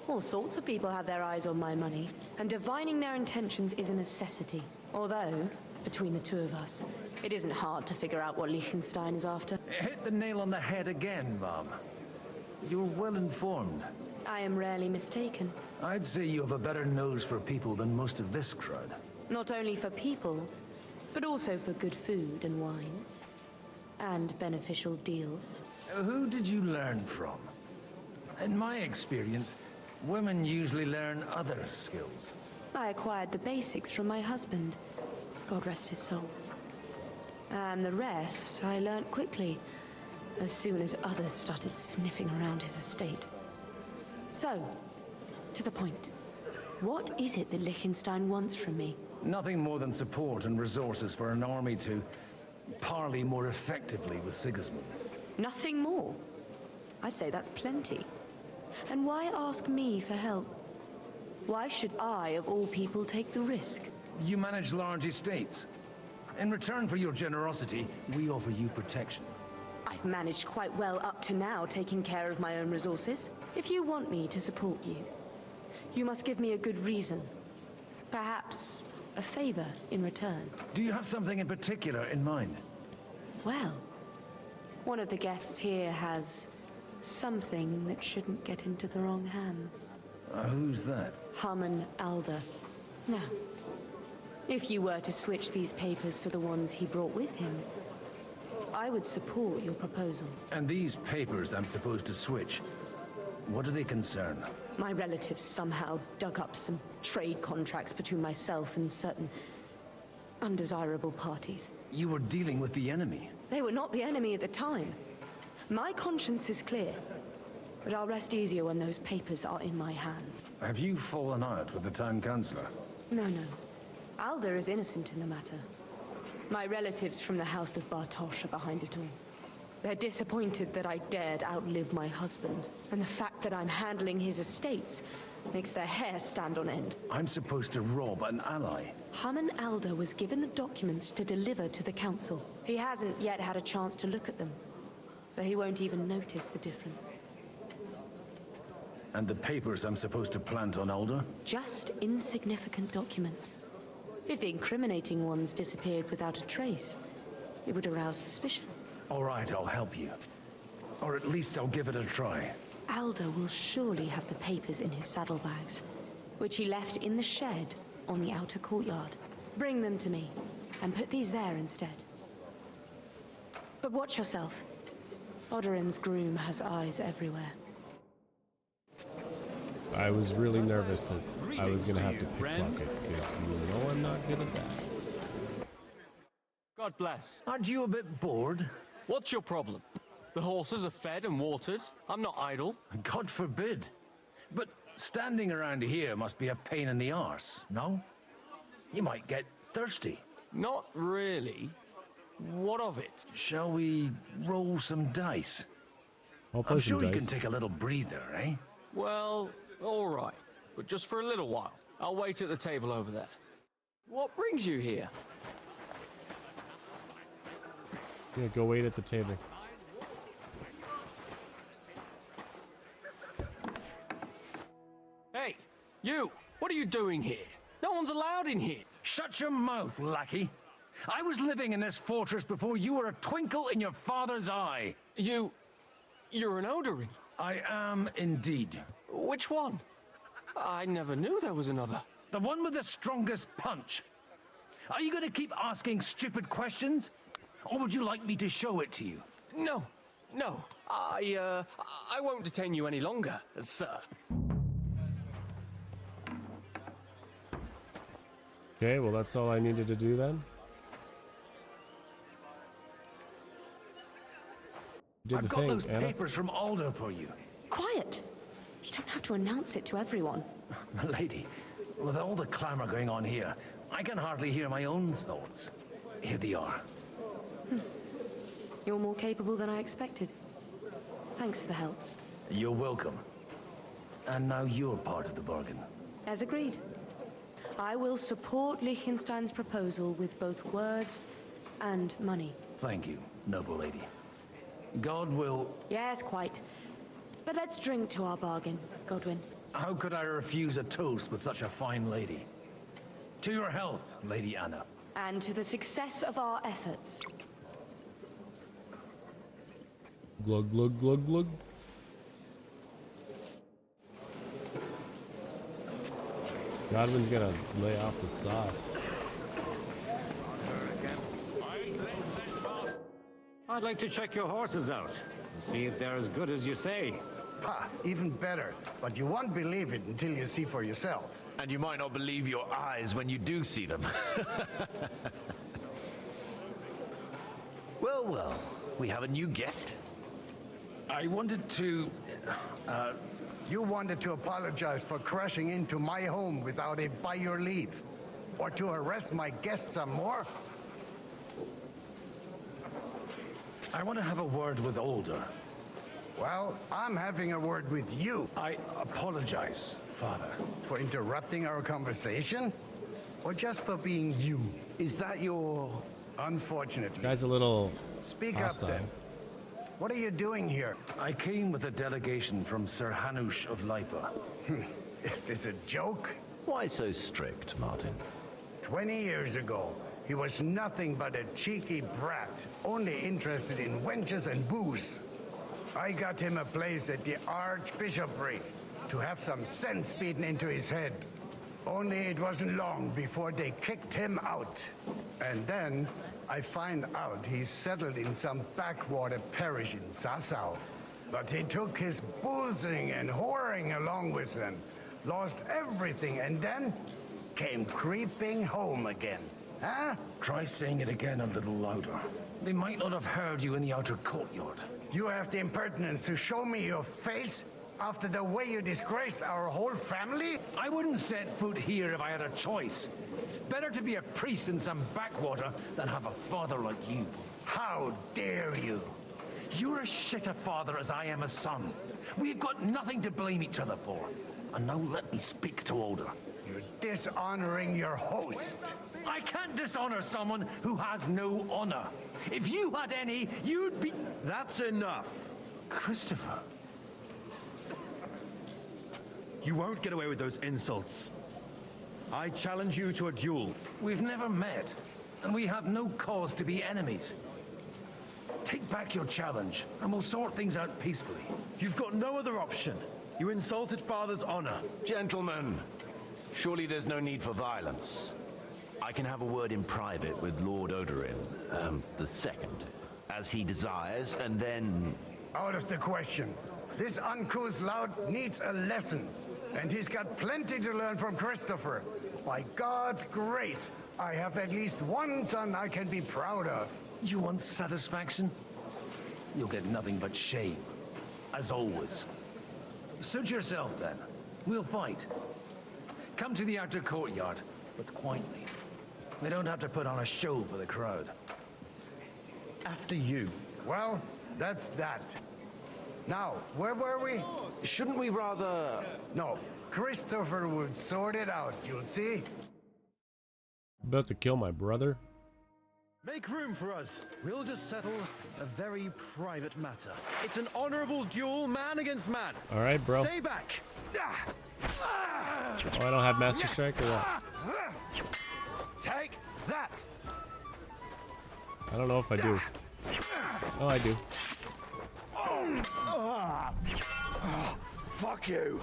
All sorts of people have their eyes on my money, and divining their intentions is a necessity. Although, between the two of us, it isn't hard to figure out what Liechtenstein is after. Hit the nail on the head again, Mom. You're well informed. I am rarely mistaken. I'd say you have a better nose for people than most of this crowd. Not only for people, but also for good food and wine. And beneficial deals. Who did you learn from? In my experience, women usually learn other skills. I acquired the basics from my husband. God rest his soul. And the rest I learnt quickly, as soon as others started sniffing around his estate. So, to the point. What is it that Liechtenstein wants from me? Nothing more than support and resources for an army to parley more effectively with Sigismund. Nothing more? I'd say that's plenty. And why ask me for help? Why should I, of all people, take the risk? You manage large estates. In return for your generosity, we offer you protection. I've managed quite well up to now, taking care of my own resources. If you want me to support you, you must give me a good reason. Perhaps a favor in return. Do you have something in particular in mind? Well, one of the guests here has something that shouldn't get into the wrong hands. Who's that? Haman Alder. Now, if you were to switch these papers for the ones he brought with him, I would support your proposal. And these papers I'm supposed to switch, what do they concern? My relatives somehow dug up some trade contracts between myself and certain undesirable parties. You were dealing with the enemy. They were not the enemy at the time. My conscience is clear, but I'll rest easier when those papers are in my hands. Have you fallen out with the town councillor? No. Alder is innocent in the matter. My relatives from the House of Bartosz are behind it all. They're disappointed that I dared outlive my husband, and the fact that I'm handling his estates makes their hair stand on end. I'm supposed to rob an ally. Haman Alder was given the documents to deliver to the council. He hasn't yet had a chance to look at them, so he won't even notice the difference. And the papers I'm supposed to plant on Alder? Just insignificant documents. If the incriminating ones disappeared without a trace, it would arouse suspicion. All right, I'll help you. Or at least I'll give it a try. Alder will surely have the papers in his saddlebags, which he left in the shed on the outer courtyard. Bring them to me, and put these there instead. But watch yourself. Odorin's groom has eyes everywhere. I was really nervous that I was going to have to pickpocket, because you know I'm not good at that. God bless. Aren't you a bit bored? What's your problem? The horses are fed and watered. I'm not idle. God forbid. But standing around here must be a pain in the arse, no? You might get thirsty. Not really. What of it? Shall we roll some dice? I'll play I'm some sure you dice. can take a little breather, eh? Well, all right. but just for a little while. I'll wait at the table over there. What brings you here? Yeah, go wait at the table. Hey, you! What are you doing here? No one's allowed in here. Shut your mouth, lackey. I was living in this fortress before you were a twinkle in your father's eye. You're an Odorin. I am indeed. Which one? I never knew there was another. The one with the strongest punch. Are you going to keep asking stupid questions? Or would you like me to show it to you? No. I won't detain you any longer, sir. Okay, well that's all I needed to do then. I've got those papers from Alder for you. Quiet! You don't have to announce it to everyone. My lady, with all the clamor going on here, I can hardly hear my own thoughts. Here they are. You're more capable than I expected. Thanks for the help. You're welcome. And now you're part of the bargain. As agreed. I will support Liechtenstein's proposal with both words and money. Thank you, noble lady. God will... Yes, quite. But let's drink to our bargain, Godwin. How could I refuse a toast with such a fine lady? To your health, Lady Anna. And to the success of our efforts. Glug, glug, glug, glug. Godwin's gonna lay off the sauce. I'd like to check your horses out and see if they're as good as you say. Ha, even better. But you won't believe it until you see for yourself. And you might not believe your eyes when you do see them. Well, we have a new guest. I wanted to... You wanted to apologize for crashing into my home without it by your leave. Or to arrest my guests some more? I want to have a word with Alder. Well, I'm having a word with you. I apologize, Father. For interrupting our conversation? Or just for being you? Is that your... Unfortunately. Guy's a little Speak hostile. up then. What are you doing here? I came with a delegation from Sir Hanush of Lipa. Is this a joke? Why so strict, Martin? 20 years ago, he was nothing but a cheeky brat, only interested in wenches and booze. I got him a place at the Archbishopric to have some sense beaten into his head. Only it wasn't long before they kicked him out. And then I find out he's settled in some backwater parish in Sassau. But he took his boozing and whoring along with him, lost everything, and then came creeping home again. Huh? Try saying it again a little louder. They might not have heard you in the outer courtyard. You have the impertinence to show me your face after the way you disgraced our whole family? I wouldn't set foot here if I had a choice. Better to be a priest in some backwater than have a father like you. How dare you? You're as shit a father as I am a son. We've got nothing to blame each other for. And now let me speak to Alder. You're dishonoring your host. I can't dishonor someone who has no honor. If you had any, you'd be... That's enough. Christopher. You won't get away with those insults. I challenge you to a duel. We've never met, and we have no cause to be enemies. Take back your challenge, and we'll sort things out peacefully. You've got no other option. You insulted Father's honor. Gentlemen, surely there's no need for violence. I can have a word in private with Lord Odorin, the second, as he desires, and then... Out of the question. This uncouth lout needs a lesson, and he's got plenty to learn from Christopher. By God's grace, I have at least one son I can be proud of. You want satisfaction? You'll get nothing but shame, as always. Suit yourself, then. We'll fight. Come to the outer courtyard, but quietly. We don't have to put on a show for the crowd. After you. Well, that's that. Now, where were we? Shouldn't we rather... No, Christopher would sort it out, you'll see. About to kill my brother? Make room for us. We'll just settle a very private matter. It's an honorable duel, man against man. All right, bro. Stay back. Oh, I don't have Master Strike or what? Take that. I don't know if I do. Oh, I do. Fuck you.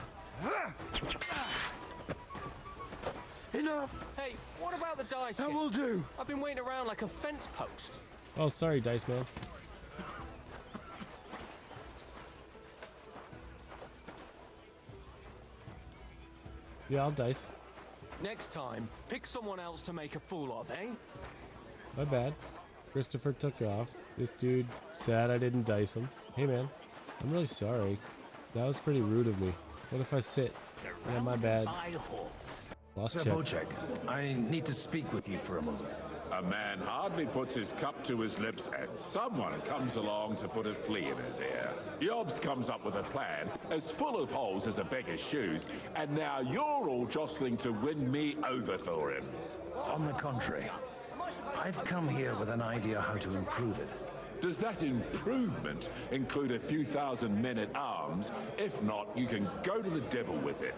Enough. Hey, what about the dice? That will do. I've been waiting around like a fence post. Oh, sorry, Dice Man. Yeah, I'll dice. Next time, pick someone else to make a fool of, eh? My bad. Christopher took off. This dude sad I didn't dice him. Hey, man. I'm really sorry. That was pretty rude of me. What if I sit? Yeah, my bad. Lost Sir check. Bocek, I need to speak with you for a moment. A man hardly puts his cup to his lips and someone comes along to put a flea in his ear. Yobs comes up with a plan as full of holes as a beggar's shoes, and now you're all jostling to win me over for him. On the contrary, I've come here with an idea how to improve it. Does that improvement include a few thousand men-at-arms? If not, you can go to the devil with it.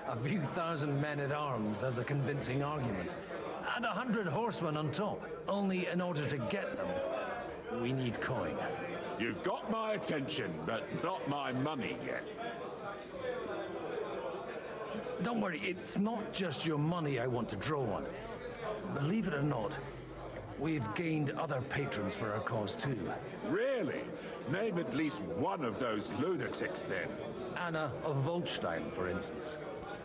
A few thousand men-at-arms as a convincing argument. And 100 horsemen on top. Only in order to get them, we need coin. You've got my attention, but not my money yet. Don't worry, it's not just your money I want to draw on. Believe it or not, we've gained other patrons for our cause too. Really? Name at least one of those lunatics then. Anna of Volstein, for instance.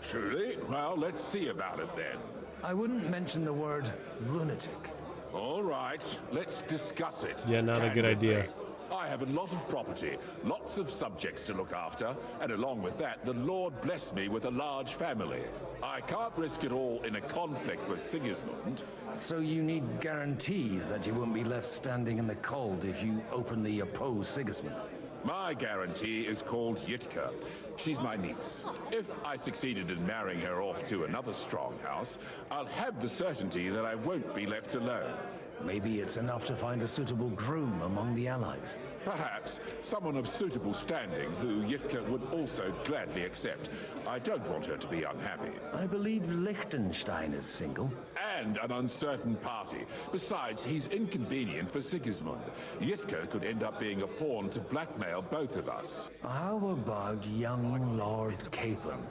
Truly? Well, let's see about it then. I wouldn't mention the word lunatic. All right, let's discuss it. Yeah, not a good idea. I have a lot of property, lots of subjects to look after, and along with that, the Lord bless me with a large family. I can't risk it all in a conflict with Sigismund. So you need guarantees that you won't be left standing in the cold if you openly oppose Sigismund? My guarantee is called Yitka. She's my niece. If I succeeded in marrying her off to another strong house, I'll have the certainty that I won't be left alone. Maybe it's enough to find a suitable groom among the allies. Perhaps someone of suitable standing who Yitka would also gladly accept. I don't want her to be unhappy. I believe Liechtenstein is single. And an uncertain party. Besides, he's inconvenient for Sigismund. Yitka could end up being a pawn to blackmail both of us. How about young Lord Capon?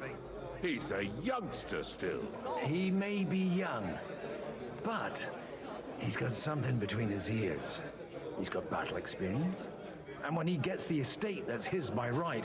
He's a youngster still. He may be young, but he's got something between his ears. He's got battle experience. And when he gets the estate that's his by right,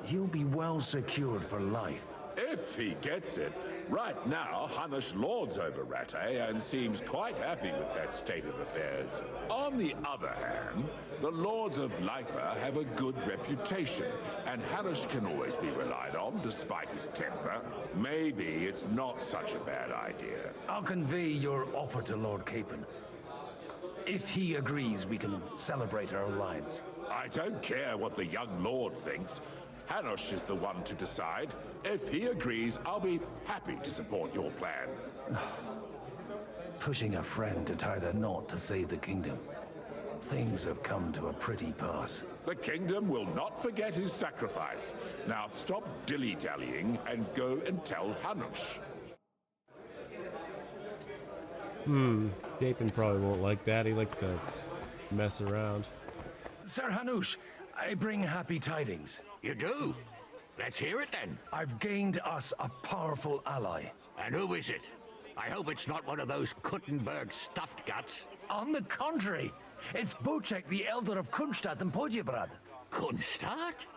he'll be well secured for life. If he gets it. Right now, Hanush lords over Rattay and seems quite happy with that state of affairs. On the other hand, the lords of Lipa have a good reputation, and Hanush can always be relied on despite his temper. Maybe it's not such a bad idea. I'll convey your offer to Lord Capon. If he agrees, we can celebrate our alliance. I don't care what the young lord thinks. Hanush is the one to decide. If he agrees, I'll be happy to support your plan. Pushing a friend to tie the knot to save the kingdom. Things have come to a pretty pass. The kingdom will not forget his sacrifice. Now stop dilly-dallying and go and tell Hanush. Capon probably won't like that. He likes to mess around. Sir Hanush, I bring happy tidings. You do? Let's hear it then. I've gained us a powerful ally. And who is it? I hope it's not one of those Kuttenberg stuffed guts. On the contrary, it's Bocek, the elder of Kunstadt and Podjebrad. Kunstadt?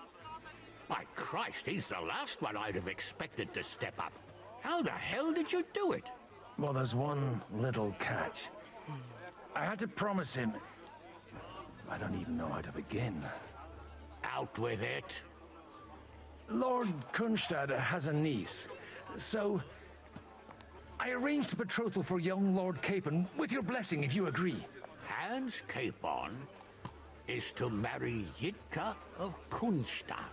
By Christ, he's the last one I'd have expected to step up. How the hell did you do it? Well, there's one little catch. I had to promise him... I don't even know how to begin. Out with it. Lord Kunstadt has a niece, so I arranged a betrothal for young Lord Capon, with your blessing if you agree. Hans Capon? is to marry Yitka of Kunstadt.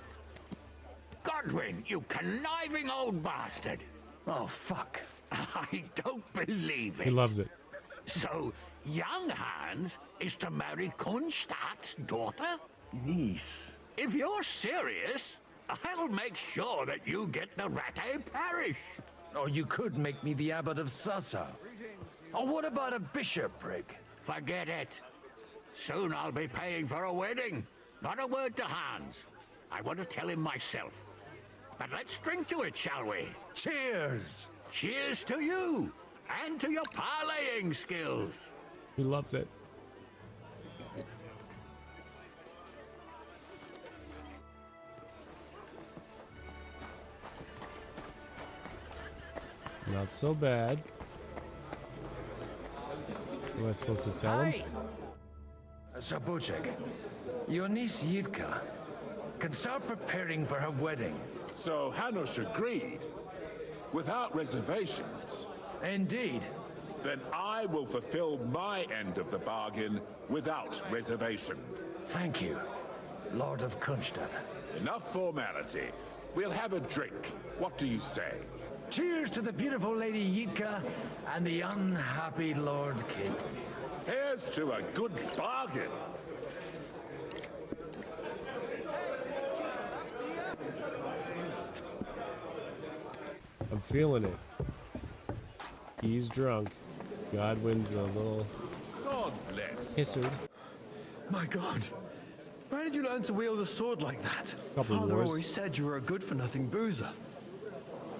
Godwin, you conniving old bastard! Oh, fuck. I don't believe it. He loves it. So, young Hans is to marry Kunstadt's daughter? Niece. If you're serious, I'll make sure that you get the Rattay parish. Or you could make me the abbot of Sassa. Or what about a bishopric? Forget it. Soon I'll be paying for a wedding. Not a word to Hans. I want to tell him myself. But let's drink to it, shall we? Cheers! Cheers to you! And to your parlaying skills! He loves it. Not so bad. What am I supposed to tell him? Zabojek, your niece Yivka can start preparing for her wedding. So Hanush agreed, without reservations. Indeed. Then I will fulfill my end of the bargain without reservation. Thank you, Lord of Kunstadt. Enough formality. We'll have a drink. What do you say? Cheers to the beautiful Lady Yitka and the unhappy Lord King. Here's to a good bargain. I'm feeling it. He's drunk. Godwin's a little God bless. hissered. My God. Where did you learn to wield a sword like that? Couple of Father wars. always said you were a good-for-nothing boozer.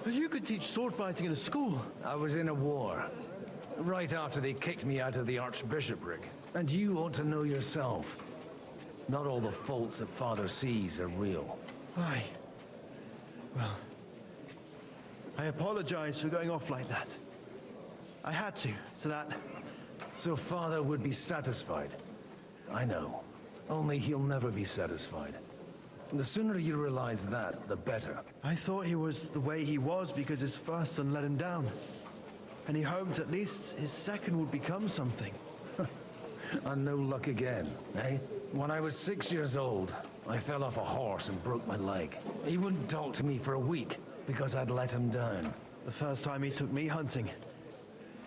But you could teach sword fighting in a school. I was in a war. Right after they kicked me out of the archbishopric. And you ought to know yourself. Not all the faults that Father sees are real. Aye. Well, I apologize for going off like that. I had to, so that... So Father would be satisfied. I know. Only he'll never be satisfied. The sooner you realize that, the better. I thought he was the way he was because his first son let him down. And he hoped at least his second would become something. And no luck again, eh? When I was 6 years old, I fell off a horse and broke my leg. He wouldn't talk to me for a week because I'd let him down. The first time he took me hunting,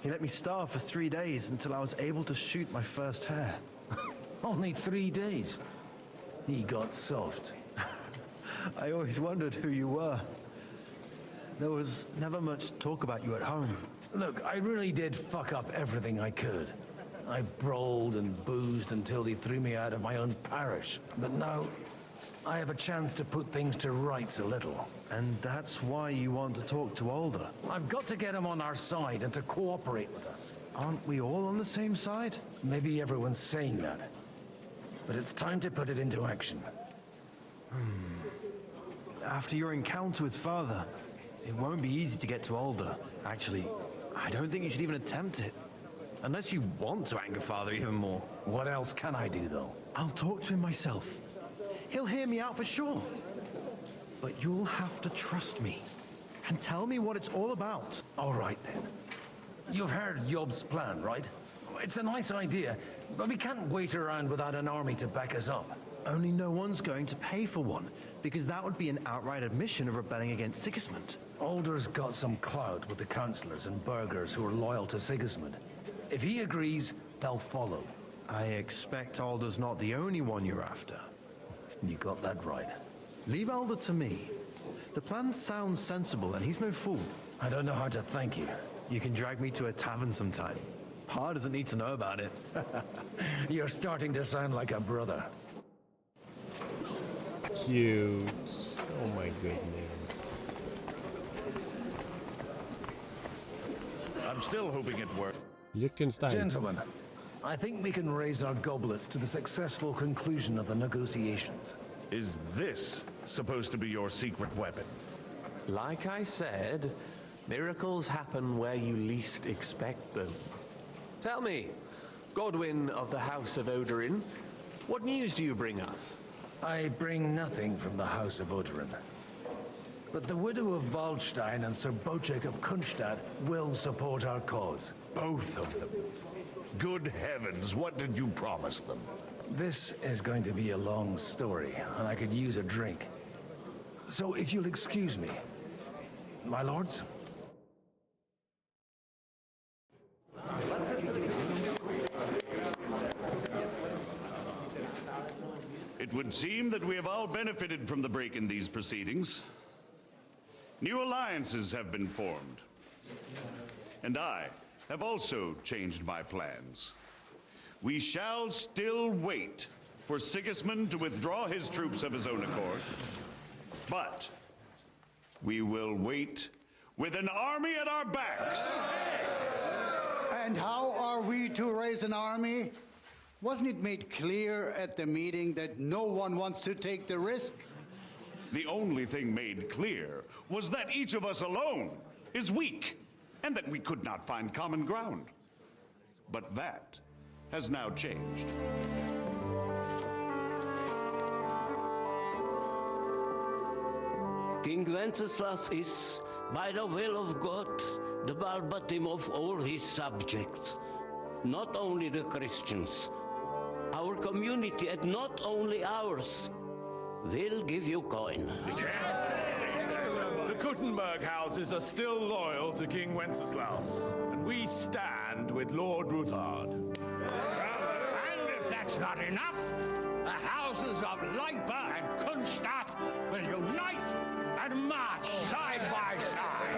he let me starve for 3 days until I was able to shoot my first hare. Only 3 days. He got soft. I always wondered who you were. There was never much talk about you at home. Look, I really did fuck up everything I could. I brawled and boozed until they threw me out of my own parish. But now, I have a chance to put things to rights a little. And that's why you want to talk to Alder? I've got to get him on our side and to cooperate with us. Aren't we all on the same side? Maybe everyone's saying that. But it's time to put it into action. After your encounter with Father, it won't be easy to get to Alder. Actually, I don't think you should even attempt it. Unless you want to anger Father even more. What else can I do, though? I'll talk to him myself. He'll hear me out for sure. But you'll have to trust me. And tell me what it's all about. All right, then. You've heard Yob's plan, right? It's a nice idea, but we can't wait around without an army to back us up. Only no one's going to pay for one, because that would be an outright admission of rebelling against Sigismund. Alder's got some clout with the councillors and burghers who are loyal to Sigismund. If he agrees, they'll follow. I expect Alder's not the only one you're after. You got that right. Leave Alder to me. The plan sounds sensible, and he's no fool. I don't know how to thank you. You can drag me to a tavern sometime. Pa doesn't need to know about it. You're starting to sound like a brother. Cute. Oh my goodness. I'm still hoping it works. Liechtenstein. Gentlemen, I think we can raise our goblets to the successful conclusion of the negotiations. Is this supposed to be your secret weapon? Like I said, miracles happen where you least expect them. Tell me, Godwin of the House of Odorin, what news do you bring us? I bring nothing from the House of Odorin. But the widow of Waldstein and Sir Bocek of Kunstadt will support our cause. Both of them. Good heavens, what did you promise them? This is going to be a long story, and I could use a drink. So if you'll excuse me, my lords? It would seem that we have all benefited from the break in these proceedings. New alliances have been formed. And I have also changed my plans. We shall still wait for Sigismund to withdraw his troops of his own accord, but we will wait with an army at our backs. And how are we to raise an army? Wasn't it made clear at the meeting that no one wants to take the risk? The only thing made clear was that each of us alone is weak, and that we could not find common ground. But that has now changed. King Wenceslas is, by the will of God, the Balbatim of all his subjects. Not only the Christians, our community, and not only ours, will give you coin. The Kuttenberg houses are still loyal to King Wenceslaus, and we stand with Lord Ruthard. And if that's not enough, the houses of Leipa and Kunstadt will unite and march side by side.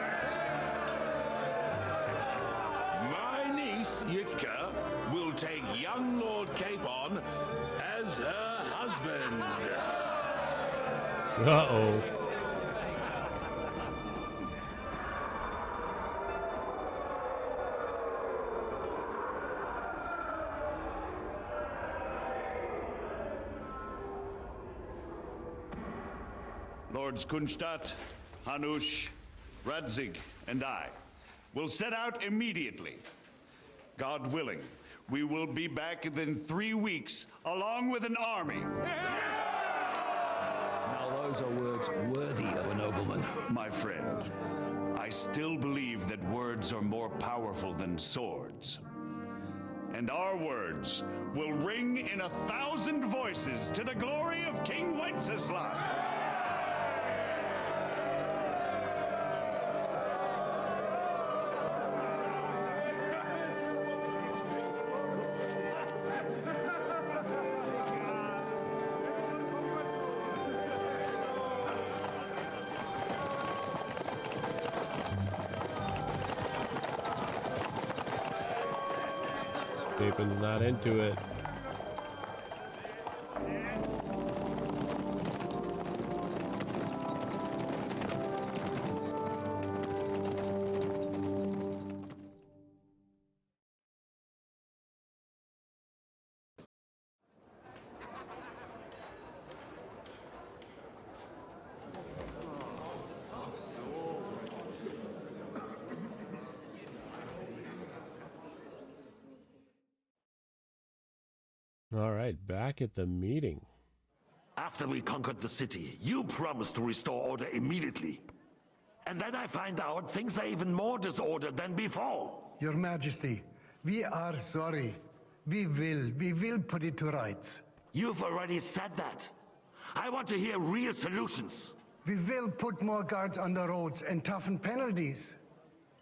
My niece, Yitka, will take young Lord Capon as her husband. Uh-oh. Lords Kunstadt, Hanush, Radzig, and I will set out immediately. God willing, we will be back within 3 weeks, along with an army. Now those are words worthy of a nobleman. My friend, I still believe that words are more powerful than swords. And our words will ring in 1,000 voices to the glory of King Wenceslas. Capon's not into it. All right, back at the meeting. After we conquered the city, you promised to restore order immediately. And then I find out things are even more disordered than before. Your Majesty, we are sorry. We will put it to rights. You've already said that. I want to hear real solutions. We will put more guards on the roads and toughen penalties.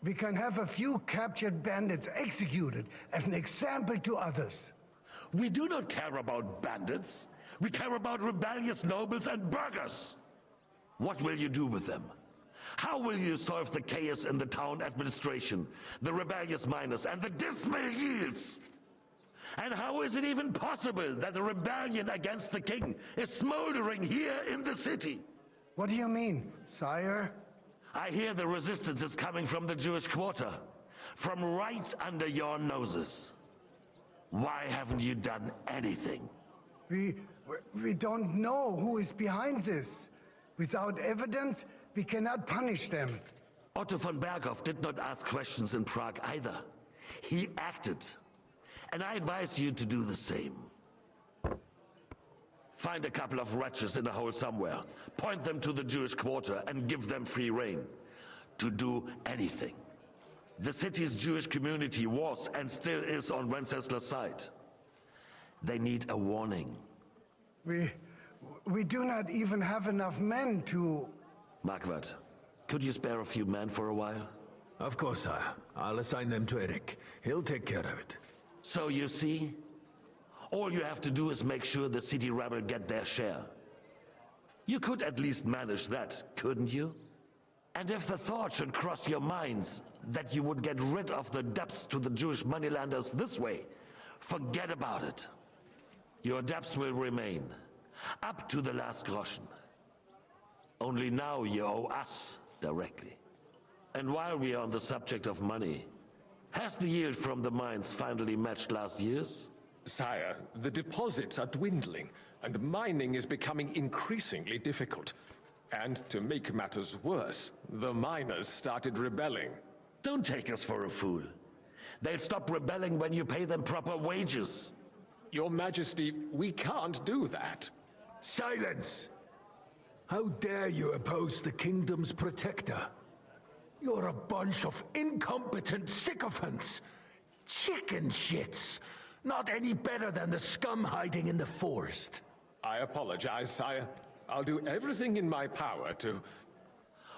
We can have a few captured bandits executed as an example to others. We do not care about bandits. We care about rebellious nobles and burghers. What will you do with them? How will you solve the chaos in the town administration, the rebellious miners, and the dismal yields? And how is it even possible that a rebellion against the king is smoldering here in the city? What do you mean, sire? I hear the resistance is coming from the Jewish quarter, from right under your noses. Why haven't you done anything? We don't know who is behind this. Without evidence, we cannot punish them. Otto von Berghoff did not ask questions in Prague either. He acted. And I advise you to do the same. Find a couple of wretches in a hole somewhere, point them to the Jewish quarter, and give them free rein to do anything. The city's Jewish community was and still is on Wenceslas' side. They need a warning. We do not even have enough men to... Marquardt, could you spare a few men for a while? Of course, sire. I'll assign them to Eric. He'll take care of it. So you see, all you have to do is make sure the city rabble get their share. You could at least manage that, couldn't you? And if the thought should cross your minds that you would get rid of the debts to the Jewish moneylenders this way, forget about it. Your debts will remain, up to the last groschen. Only now you owe us directly. And while we are on the subject of money, has the yield from the mines finally matched last year's? Sire, the deposits are dwindling, and mining is becoming increasingly difficult. And to make matters worse, the miners started rebelling. Don't take us for a fool. They'll stop rebelling when you pay them proper wages. Your Majesty, we can't do that. Silence! How dare you oppose the kingdom's protector? You're a bunch of incompetent sycophants! Chicken shits! Not any better than the scum hiding in the forest. I apologize, sire. I'll do everything in my power to...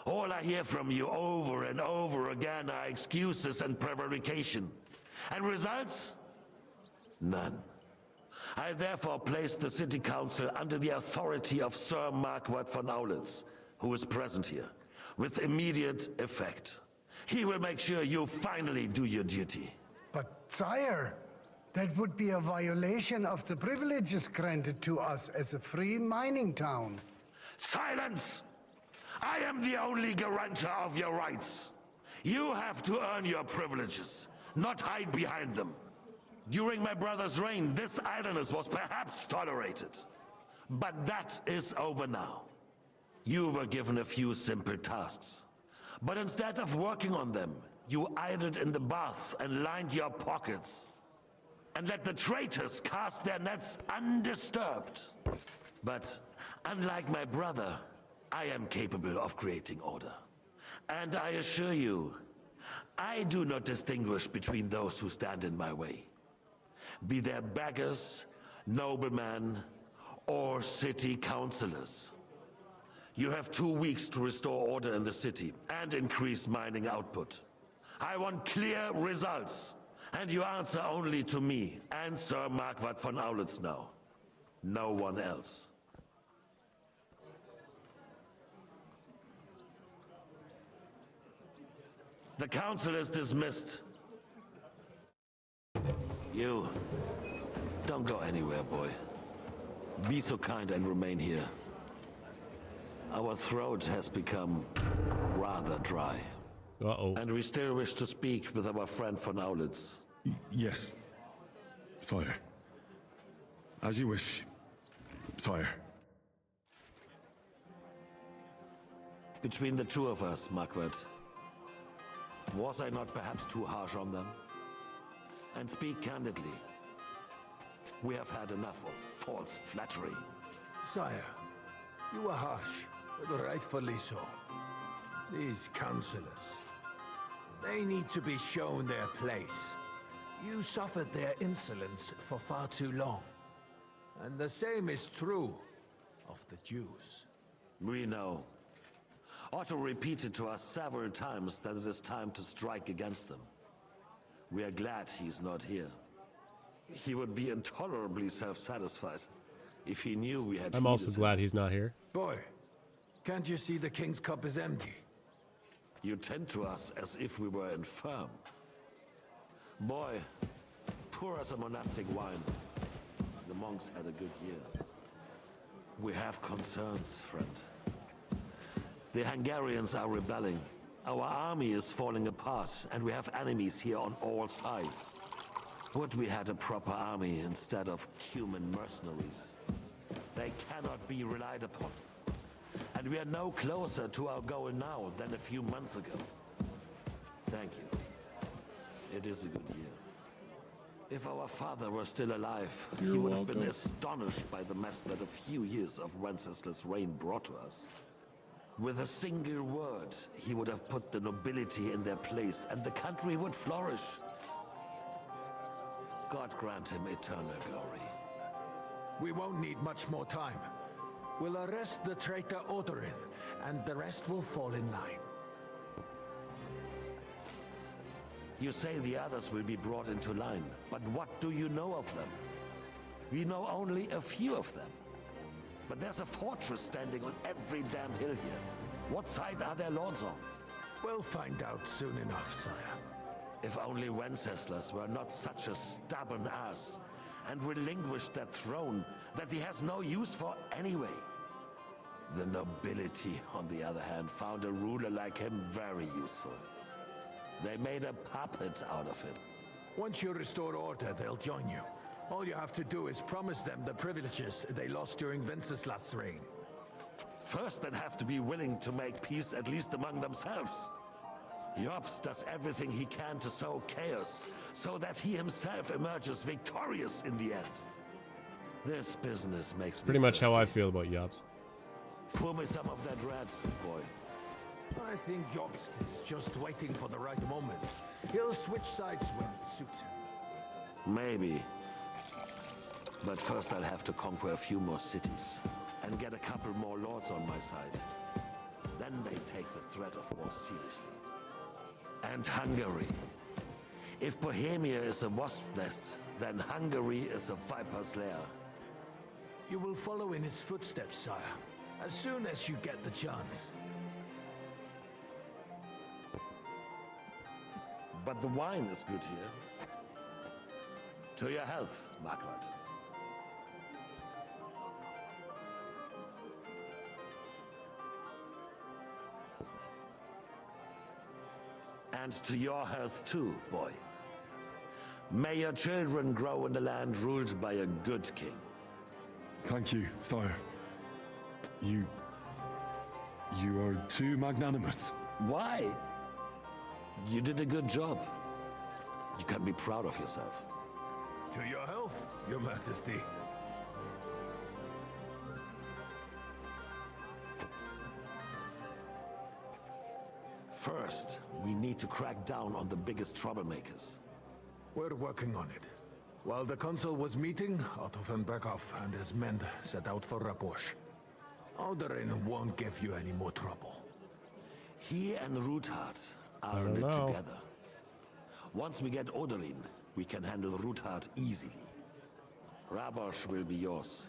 All I hear from you over and over again are excuses and prevarication. And results? None. I therefore place the City Council under the authority of Sir Marquardt von Aulitz, who is present here, with immediate effect. He will make sure you finally do your duty. But, sire, that would be a violation of the privileges granted to us as a free mining town. Silence! I am the only guarantor of your rights. You have to earn your privileges, not hide behind them. During my brother's reign, this idleness was perhaps tolerated. But that is over now. You were given a few simple tasks. But instead of working on them, you idled in the baths and lined your pockets. And let the traitors cast their nets undisturbed. But unlike my brother, I am capable of creating order. And I assure you, I do not distinguish between those who stand in my way. Be they beggars, noblemen, or city councillors. You have 2 weeks to restore order in the city and increase mining output. I want clear results, and you answer only to me and Sir Marquardt von Aulitz now. No one else. The council is dismissed. You, don't go anywhere, boy. Be so kind and remain here. Our throat has become rather dry. Uh-oh. And we still wish to speak with our friend von Aulitz. Yes, sire. As you wish, sire. Between the two of us, Marquardt, was I not perhaps too harsh on them? And speak candidly, we have had enough of false flattery. Sire, you were harsh, but rightfully so. These councillors, they need to be shown their place. You suffered their insolence for far too long. And the same is true of the Jews. We know. Otto repeated to us several times that it is time to strike against them. We are glad he's not here. He would be intolerably self-satisfied if he knew we had. I'm also glad he's not here. Boy, can't you see the king's cup is empty? You tend to us as if we were infirm. Boy, pour us a monastic wine. The monks had a good year. We have concerns, friend. The Hungarians are rebelling. Our army is falling apart, and we have enemies here on all sides. Would we had a proper army instead of human mercenaries? They cannot be relied upon. And we are no closer to our goal now than a few months ago. Thank you. It is a good year. If our father were still alive, he would have been astonished by the mess that a few years of Wenceslas' reign brought to us. With a single word, he would have put the nobility in their place, and the country would flourish. God grant him eternal glory. We won't need much more time. We'll arrest the traitor Odorin, and the rest will fall in line. You say the others will be brought into line, but what do you know of them? We know only a few of them. But there's a fortress standing on every damn hill here. What side are their lords on? We'll find out soon enough, sire. If only Wenceslas were not such a stubborn ass, and relinquished that throne that he has no use for anyway. The nobility, on the other hand, found a ruler like him very useful. They made a puppet out of him. Once you restore order, they'll join you. All you have to do is promise them the privileges they lost during Wenceslas' reign. First, they'd have to be willing to make peace at least among themselves. Jobst does everything he can to sow chaos, so that he himself emerges victorious in the end. This business makes me Pretty much how I thirsty. feel about Jobst. Pour me some of that red, boy. I think Jobst is just waiting for the right moment. He'll switch sides when it suits him. Maybe. But first I'll have to conquer a few more cities, and get a couple more lords on my side. Then they take the threat of war seriously. And Hungary. If Bohemia is a wasp nest, then Hungary is a viper's lair. You will follow in his footsteps, sire, as soon as you get the chance. But the wine is good here. To your health, Margaret. And to your health too, boy. May your children grow in a land ruled by a good king. Thank you, sire. You are too magnanimous. Why? You did a good job. You can be proud of yourself. To your health, your majesty. First, we need to crack down on the biggest troublemakers. We're working on it. While the consul was meeting, Otto von Berghoff and his men set out for Raposh. Odorin won't give you any more trouble. He and Ruthard are I in don't it know. together. Once we get Odorin, we can handle Ruthard easily. Rabosh will be yours.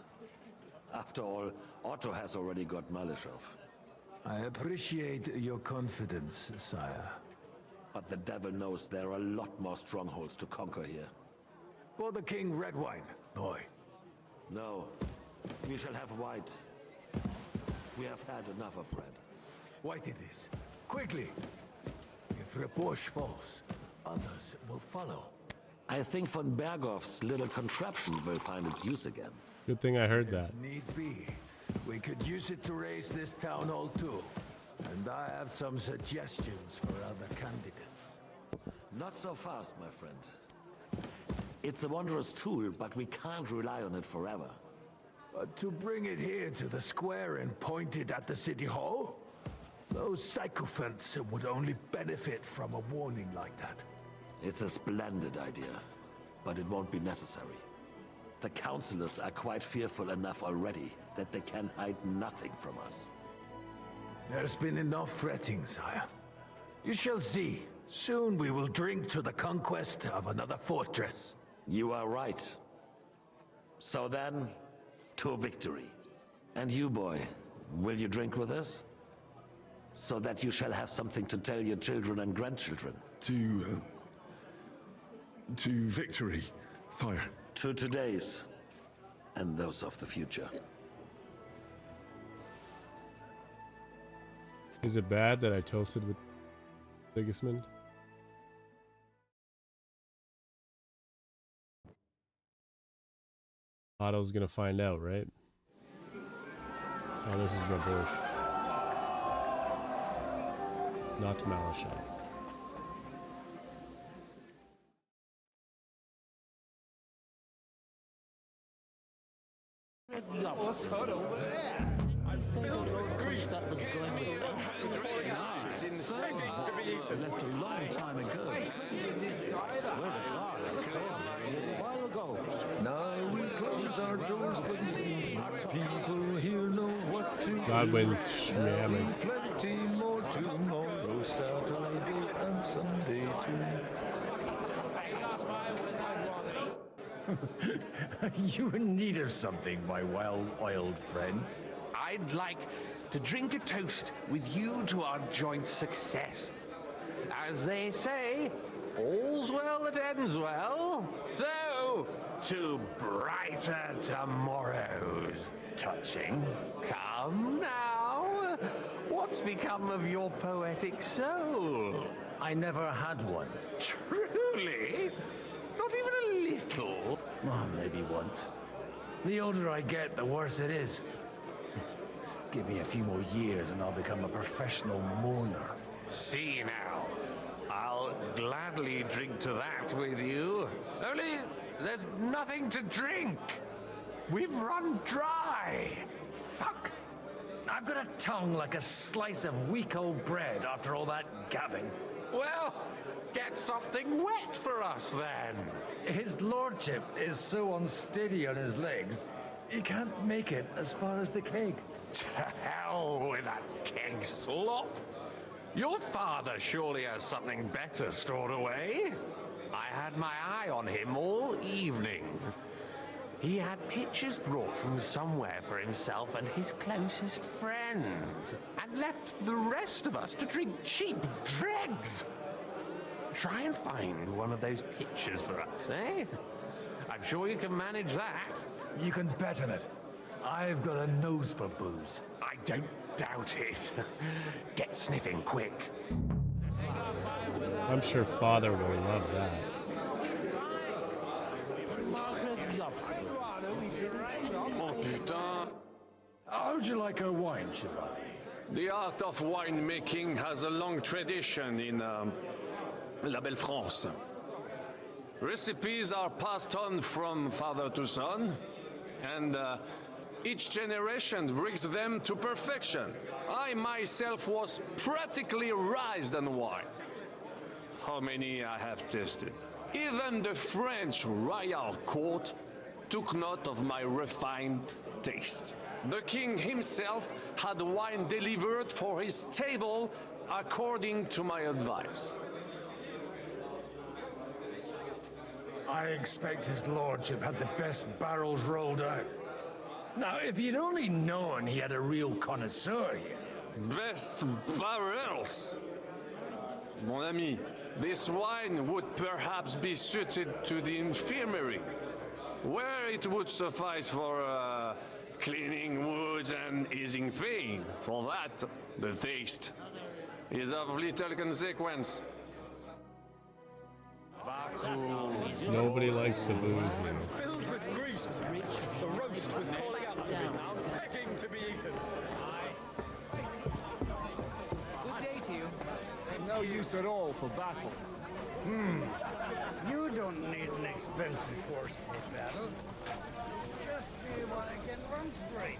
After all, Otto has already got Malishov. I appreciate your confidence, sire. But the devil knows there are a lot more strongholds to conquer here. For the king, red wine, boy. No, we shall have white. We have had enough of red. White it is. Quickly! If Raposh falls, others will follow. I think von Berghoff's little contraption will find its use again. Good thing I heard that. Need be. We could use it to raise this town hall too. And I have some suggestions for other candidates. Not so fast, my friend. It's a wondrous tool, but we can't rely on it forever. But to bring it here to the square and point it at the city hall? Those sycophants would only benefit from a warning like that. It's a splendid idea, but it won't be necessary. The councillors are quite fearful enough already that they can hide nothing from us. There's been enough fretting, sire. You shall see. Soon we will drink to the conquest of another fortress. You are right. So then, to victory. And you, boy, will you drink with us? So that you shall have something to tell your children and grandchildren. To victory, sire. To today's, and those of the future. Is it bad that I toasted with Sigismund? Otto's gonna find out, right? Oh, this is Rabosh. Not Malishov. What's that over there? I'm filled with grief. That was going with It's begging to be left a long time ago. I swear to God, I saw him a while ago. Now we close our doors for you. People here know what to do. Godwin's schmamming. Plenty more tomorrow, Saturday and Sunday too. You in need of something, my well-oiled friend? I'd like to drink a toast with you to our joint success. As they say, all's well that ends well. So, to brighter tomorrows. Touching. Come now. What's become of your poetic soul? I never had one. Truly? Not even a little? Oh, maybe once. The older I get, the worse it is. Give me a few more years and I'll become a professional mourner. See now. I'll gladly drink to that with you. Only there's nothing to drink. We've run dry. Fuck. I've got a tongue like a slice of weak old bread after all that gabbing. Well, get something wet for us then. His lordship is so unsteady on his legs, he can't make it as far as the keg. To hell with that keg slop. Your father surely has something better stored away. I had my eye on him all evening. He had pictures brought from somewhere for himself and his closest friends, and left the rest of us to drink cheap dregs. Try and find one of those pictures for us, eh? I'm sure you can manage that. You can bet on it. I've got a nose for booze. I don't doubt it. Get sniffing quick. I'm sure Father will love that. Oh putain. How'd you like her wine, Chevalier? The art of winemaking has a long tradition in La Belle France. Recipes are passed on from father to son, and each generation brings them to perfection. I myself was practically raised on wine. How many I have tasted. Even the French royal court took note of my refined taste. The king himself had wine delivered for his table according to my advice. I expect his lordship had the best barrels rolled out. Now, if you'd only known he had a real connoisseur here. Best barrels? Mon ami, this wine would perhaps be suited to the infirmary, where it would suffice for cleaning wounds and easing pain. For that, the taste is of little consequence. Nobody likes the booze here. Filled with grease. The roast was calling out to me, begging to be eaten. Good day to you. No use at all for battle. You don't need an expensive horse for battle. Just be one that can run straight.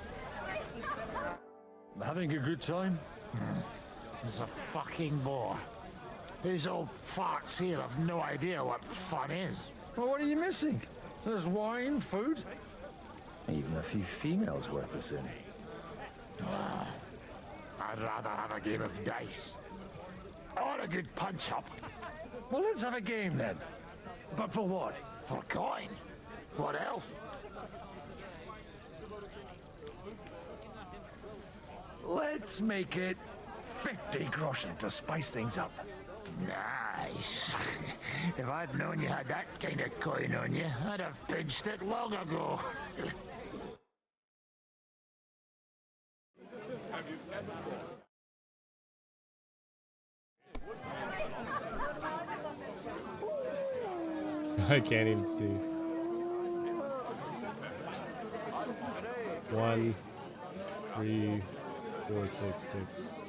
Having a good time? He's a fucking bore. These old farts here have no idea what fun is. Well, what are you missing? There's wine, food, even a few females worth the sin. I'd rather have a game of dice. Or a good punch-up. Well, let's have a game then. But for what? For coin. What else? Let's make it 50 groschen to spice things up. Nice. If I'd known you had that kind of coin on you, I'd have pinched it long ago. I can't even see. 1, 3, 4, 6, 6.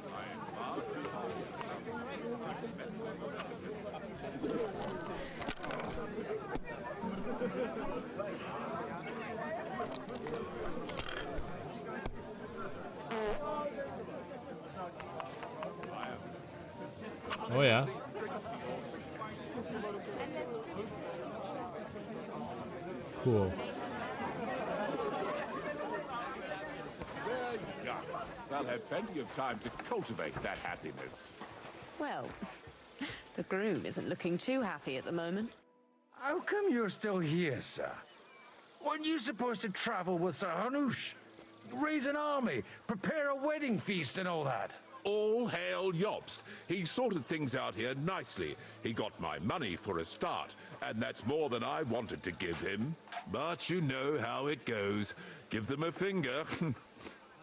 Oh, yeah. Cool. Yeah, they'll have plenty of time to cultivate that happiness. Well, the groom isn't looking too happy at the moment. How come you're still here, sir? Weren't you supposed to travel with Sir Hanush? Raise an army, prepare a wedding feast and all that? All hail Jobst. He sorted things out here nicely. He got my money for a start, and that's more than I wanted to give him. But you know how it goes. Give them a finger.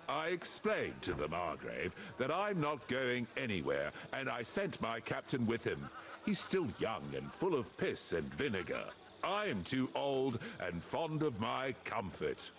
I explained to the Margrave that I'm not going anywhere, and I sent my captain with him. He's still young and full of piss and vinegar. I'm too old and fond of my comfort.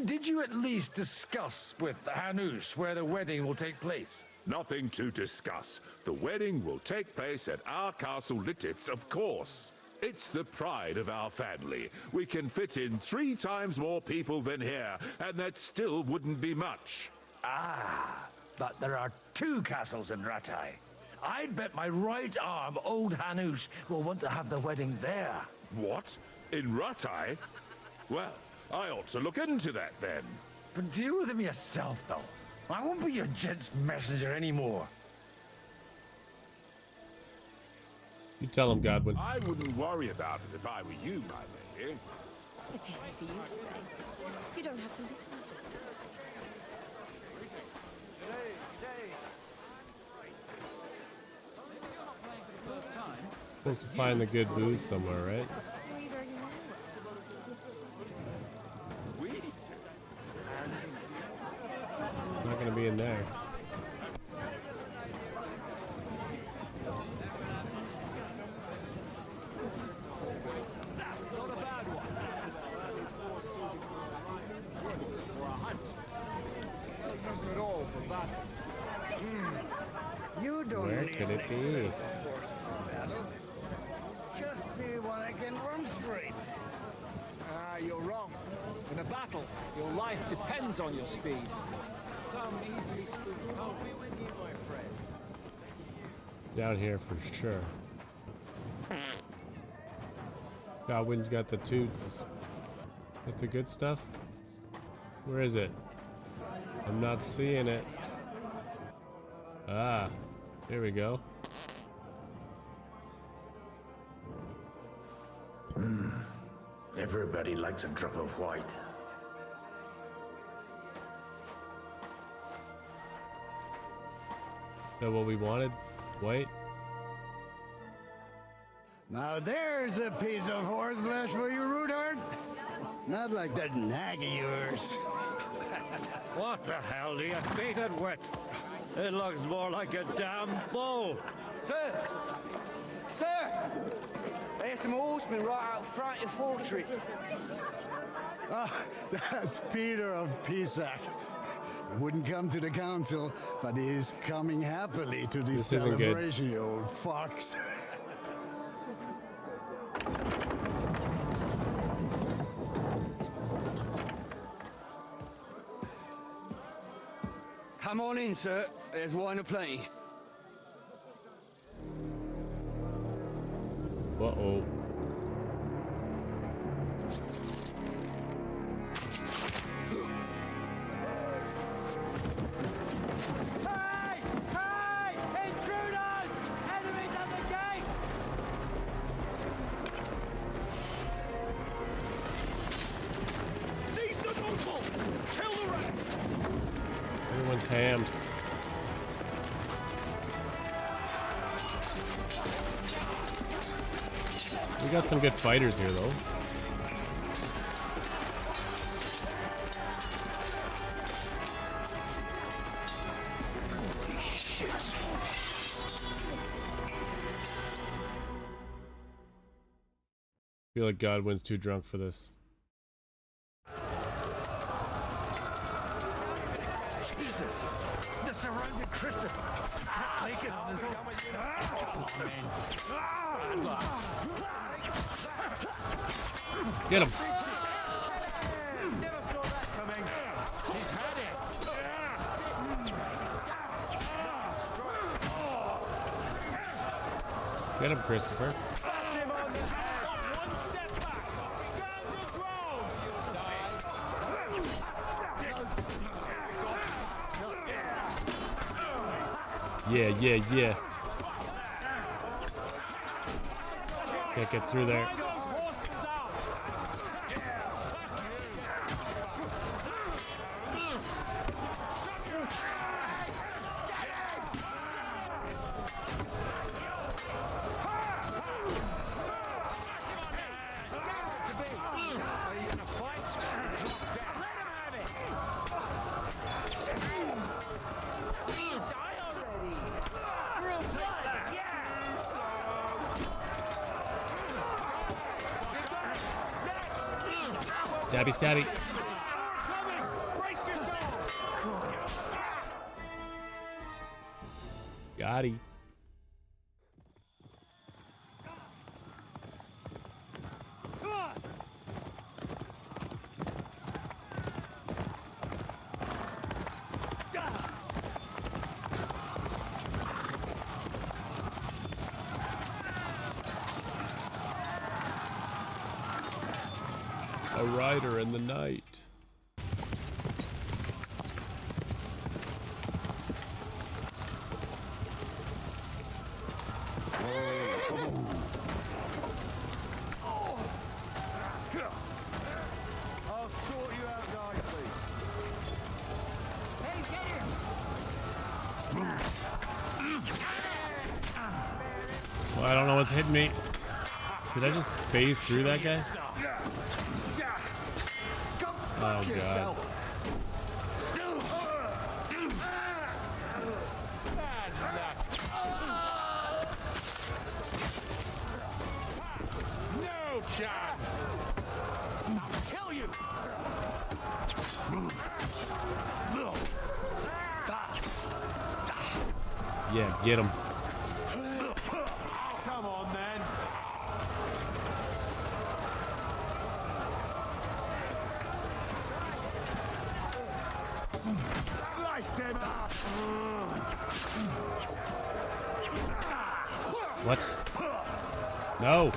Did you at least discuss with Hanush where the wedding will take place? Nothing to discuss. The wedding will take place at our castle Lititz, of course. It's the pride of our family. We can fit in 3 times more people than here, and that still wouldn't be much. Ah, but there are 2 castles in Rattay. I'd bet my right arm old Hanush will want to have the wedding there. What? In Rattay? Well, I ought to look into that then. But deal with him yourself, though. I won't be your gent's messenger anymore. You tell him, Godwin. I wouldn't worry about it if I were you, my lady. It's easy for you to say. You don't have to listen. Supposed to find the good booze somewhere, right? Not gonna be in there. You don't Where need could it be? expensive horse for battle. Just the one I can run straight. Ah, you're wrong. In a battle, your life depends on your steed. Some easily spooked. I'll be with you, my friend. Down here for sure. Godwin's got the toots. Got the good stuff? Where is it? I'm not seeing it. Ah, here we go. Everybody likes a drop of white. Is that what we wanted? White? Now there's a piece of horseflesh for you, Rudart. Not like that nag of yours. What the hell do you beat it with? It looks more like a damn bull. Sir! Sir! There's some horsemen right out front of the fortress. Ah, that's Peter of Pisac. He wouldn't come to the council, but he is coming happily to this isn't good. celebration, you old fox. Come on in, sir. There's wine aplenty. Uh-oh. Hey! Hey! Intruders! Enemies at the gates! Seize the nobles! Kill the rest! Everyone's hammed. We got some good fighters here, though. I feel like Godwin's too drunk for this. Jesus! The surrounded Christopher! Naked on his own. Get him! Never saw that coming. He's had it. Get him, Christopher. Yeah, yeah, yeah. Can't get through there. Stabby, stabby. Got he. A rider in the night. I'll sort you out nicely. Hey, get him! Well, I don't know what's hitting me. Did I just phase through that guy? Oh god. No chance! I'll kill you! Yeah, get him. Come on then. Slice him up. What? No.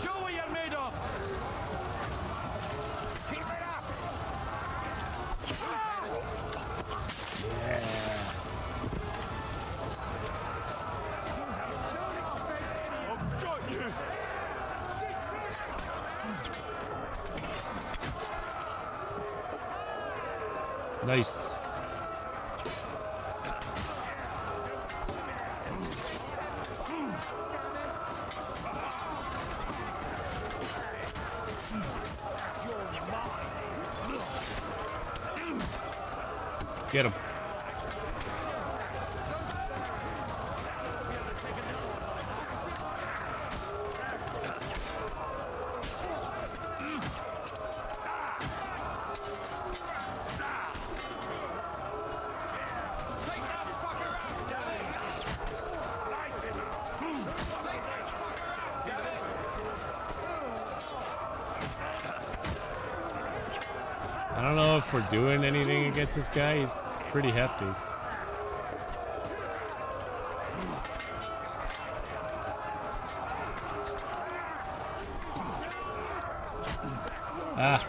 Show what you're made of. Keep it up. I've got you. Nice. Get him. I don't know if we're doing anything against this guy. He's pretty hefty. Ah.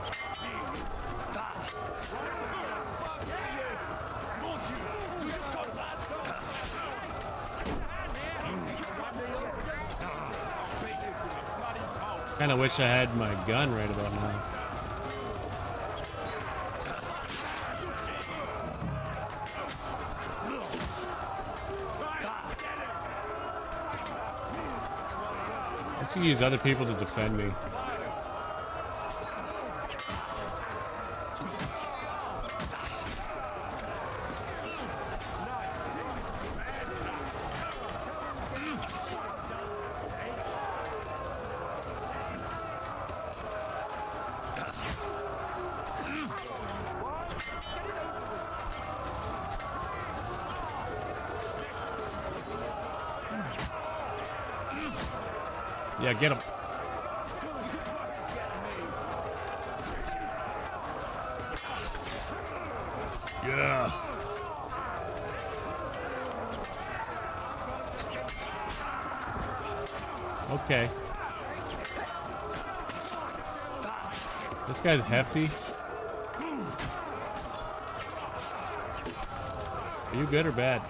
Kind of wish I had my gun right about now. Let's use other people to defend me. Yeah, get him. Yeah. Okay. This guy's hefty. Are you good or bad?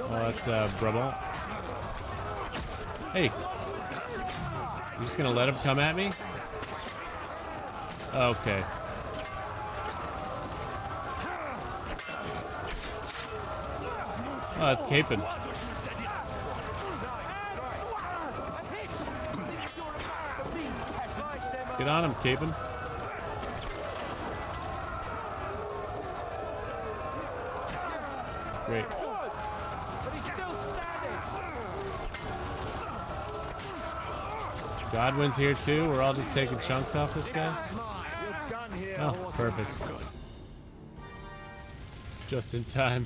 Oh, that's Brabant. Hey. You just gonna let him come at me? Okay. Oh, that's Capon. Get on him, Capon. Great. Godwin's here too. We're all just taking chunks off this guy. Oh, perfect. Just in time.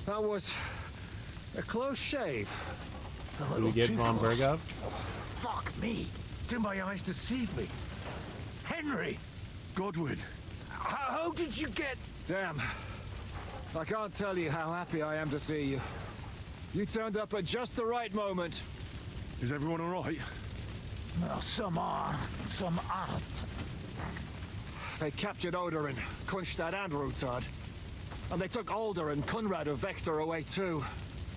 That was a close shave. Did we get von Berghoff? Fuck me. Did my eyes deceive me? Henry! Godwin! How did you get... Damn. I can't tell you how happy I am to see you. You turned up at just the right moment. Is everyone alright? Well, some are, some aren't. They captured Odorin, Kunstad and Rutard. And they took Alder and Kunrad of Vector away too.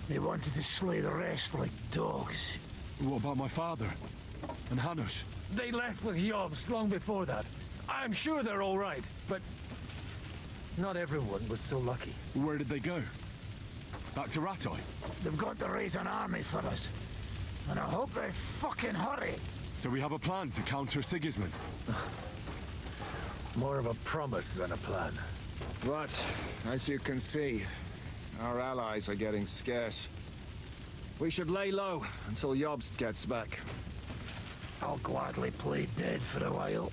They wanted to slay the rest like dogs. What about my father? And Hanush? They left with Jobst long before that. I'm sure they're all right, but not everyone was so lucky. Where did they go? Back to Rattay? They've got to raise an army for us. And I hope they fucking hurry. So we have a plan to counter Sigismund? More of a promise than a plan. But, as you can see, our allies are getting scarce. We should lay low until Jobst gets back. I'll gladly play dead for a while.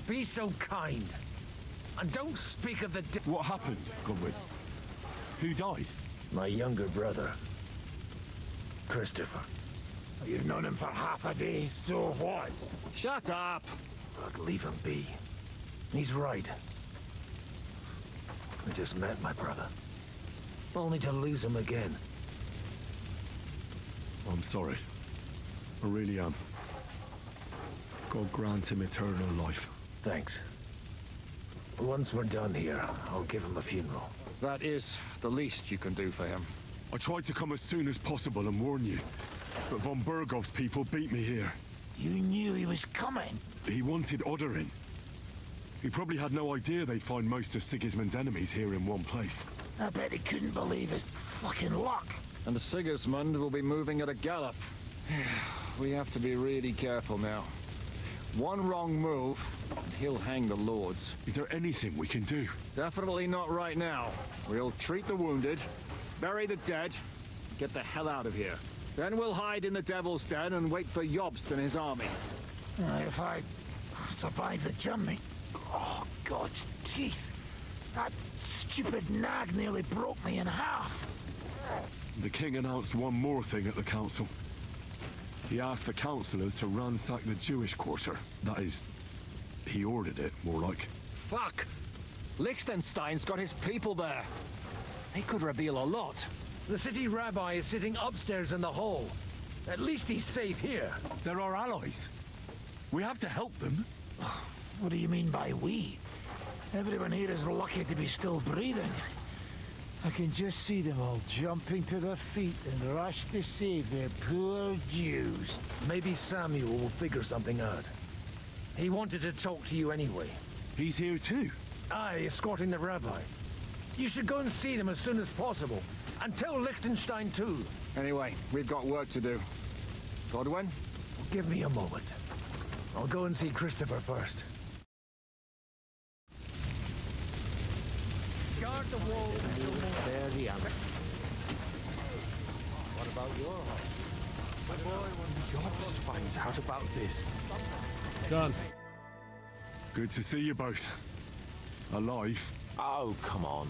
Be so kind. And don't speak of the What happened, Godwin? Who died? My younger brother. Christopher. You've known him for half a day, so what? Shut up! But leave him be. He's right. I just met my brother. Only to lose him again. I'm sorry. I really am. God grant him eternal life. Thanks. Once we're done here, I'll give him a funeral. That is the least you can do for him. I tried to come as soon as possible and warn you, but von Berghoff's people beat me here. You knew he was coming? He wanted Odorin. He probably had no idea they'd find most of Sigismund's enemies here in one place. I bet he couldn't believe his fucking luck. And Sigismund will be moving at a gallop. We have to be really careful now. One wrong move, and he'll hang the lords. Is there anything we can do? Definitely not right now. We'll treat the wounded, bury the dead, get the hell out of here. Then we'll hide in the Devil's Den and wait for Jobst and his army. If I survive the journey... Oh, God's teeth. That stupid nag nearly broke me in half. The king announced one more thing at the council. He asked the councillors to ransack the Jewish quarter. That is, he ordered it, more like. Fuck! Liechtenstein's got his people there. They could reveal a lot. The city rabbi is sitting upstairs in the hall. At least he's safe here. They're our allies. We have to help them. What do you mean by we? Everyone here is lucky to be still breathing. I can just see them all jumping to their feet and rush to save their poor Jews. Maybe Samuel will figure something out. He wanted to talk to you anyway. He's here too? Aye, escorting the rabbi. You should go and see them as soon as possible. And tell Liechtenstein too. Anyway, we've got work to do. Godwin, give me a moment. I'll go and see Christopher first. Guard the wall until spare the other. What about your home? My boy, when Jobst finds out about this. Done. Good to see you both. Alive. Oh, come on.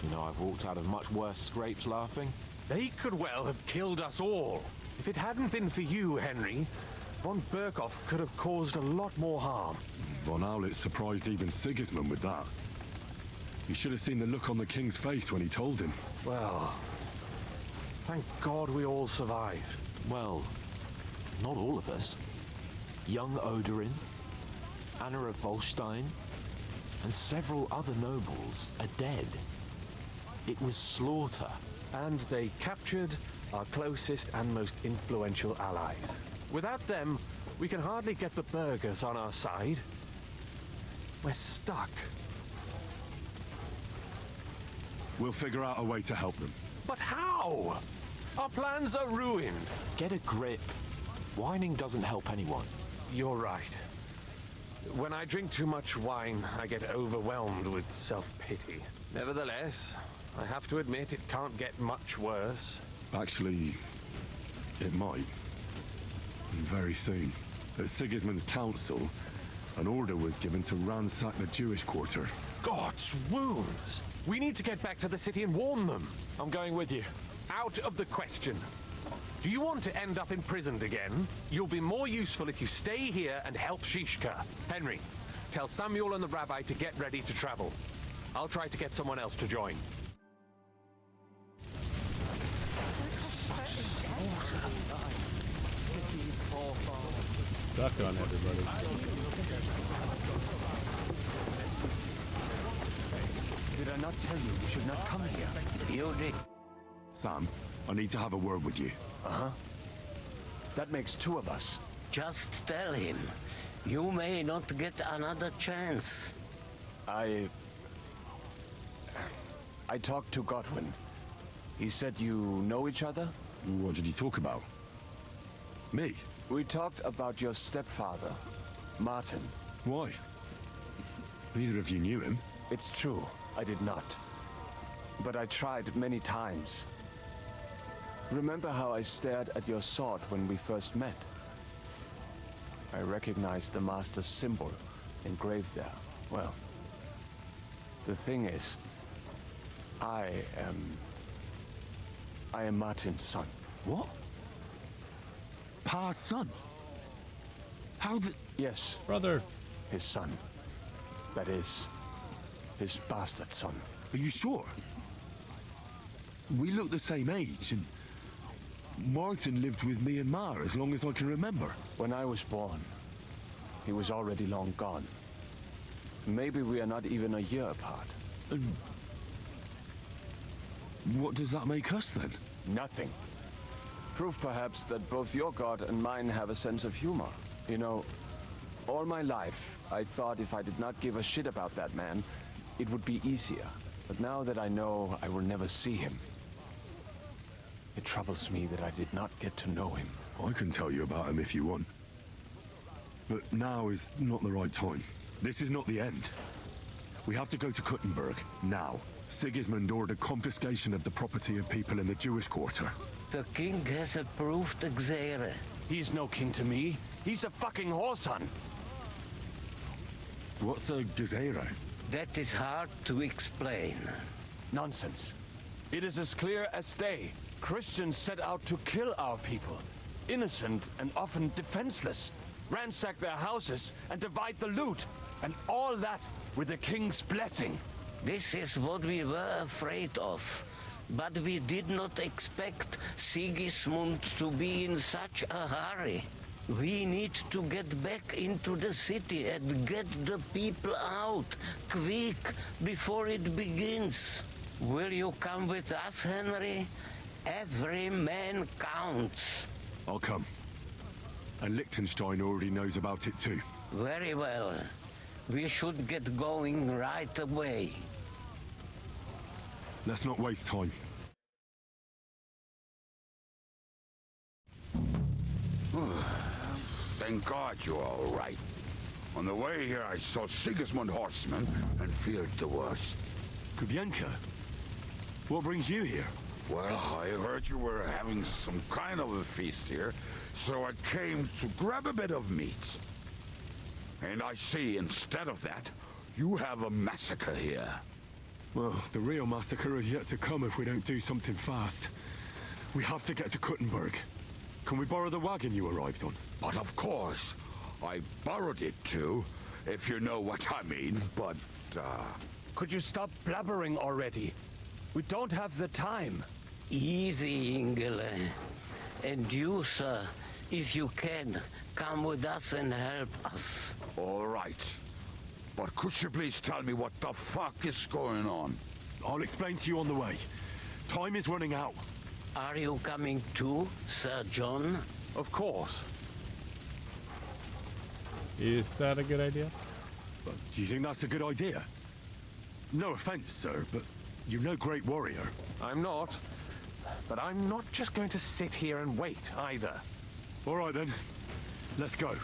You know, I've walked out of much worse scrapes laughing. They could well have killed us all. If it hadn't been for you, Henry, von Berghoff could have caused a lot more harm. Von Aulitz surprised even Sigismund with that. You should have seen the look on the king's face when he told him. Well, Thank God we all survived. Well, not all of us. Young Odorin, Anna of Volstein, and several other nobles are dead. It was slaughter. And they captured our closest and most influential allies. Without them, we can hardly get the burghers on our side. We're stuck. We'll figure out a way to help them. But how? Our plans are ruined. Get a grip. Whining doesn't help anyone. You're right. When I drink too much wine, I get overwhelmed with self-pity. Nevertheless, I have to admit it can't get much worse. Actually, it might. Very soon. At Sigismund's council, an order was given to ransack the Jewish quarter. God's wounds! We need to get back to the city and warn them. I'm going with you. Out of the question. Do you want to end up imprisoned again? You'll be more useful if you stay here and help Shishka. Henry, tell Samuel and the rabbi to get ready to travel. I'll try to get someone else to join. Stuck on everybody. Did I not tell you you should not come here? You did. Sam, I need to have a word with you. Uh-huh. That makes two of us. Just tell him. You may not get another chance. I talked to Godwin. He said you know each other? What did you talk about? Me? We talked about your stepfather, Martin. Why? Neither of you knew him. It's true, I did not. But I tried many times. Remember how I stared at your sword when we first met? I recognized the Master's symbol engraved there. Well, the thing is, I am Martin's son. What? Pa's son? How did... Yes. Brother. His son. That is, his bastard son. Are you sure? We look the same age, and Martin lived with me and Ma as long as I can remember. When I was born, he was already long gone. Maybe we are not even a year apart. What does that make us then? Nothing. Proof perhaps that both your god and mine have a sense of humor. You know, all my life, I thought if I did not give a shit about that man, it would be easier. But now that I know I will never see him, it troubles me that I did not get to know him. I can tell you about him if you want. But now is not the right time. This is not the end. We have to go to Kuttenberg, now. Sigismund ordered confiscation of the property of people in the Jewish quarter. The king has approved Xere. He's no king to me. He's a fucking whoreson. What's a Gezerah? That is hard to explain. Nonsense. It is as clear as day. Christians set out to kill our people. Innocent and often defenseless. Ransack their houses and divide the loot. And all that with the king's blessing. This is what we were afraid of. But we did not expect Sigismund to be in such a hurry. We need to get back into the city and get the people out, quick, before it begins. Will you come with us, Henry? Every man counts. I'll come. And Liechtenstein already knows about it too. Very well. We should get going right away. Let's not waste time. Thank God you're all right. On the way here, I saw Sigismund horsemen and feared the worst. Kubienka? What brings you here? Well, I heard you were having some kind of a feast here, so I came to grab a bit of meat. And I see, instead of that, you have a massacre here. Well, the real massacre is yet to come if we don't do something fast. We have to get to Kuttenberg. Can we borrow the wagon you arrived on? But of course. I borrowed it too, if you know what I mean, but, Could you stop blabbering already? We don't have the time. Easy, Ingle. And you, sir, if you can, come with us and help us. All right. But could you please tell me what the fuck is going on? I'll explain to you on the way. Time is running out. Are you coming too, Sir John? Of course. Is that a good idea? But do you think that's a good idea? No offense, sir, but you're no great warrior. I'm not. But I'm not just going to sit here and wait, either. All right, then. Let's go.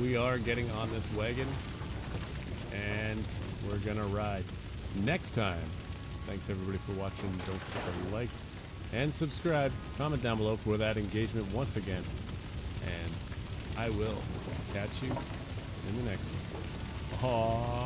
We are getting on this wagon, and we're gonna ride. Next time, thanks everybody for watching. Don't forget to like and subscribe. Comment down below for that engagement once again. And I will catch you in the next one. Aww.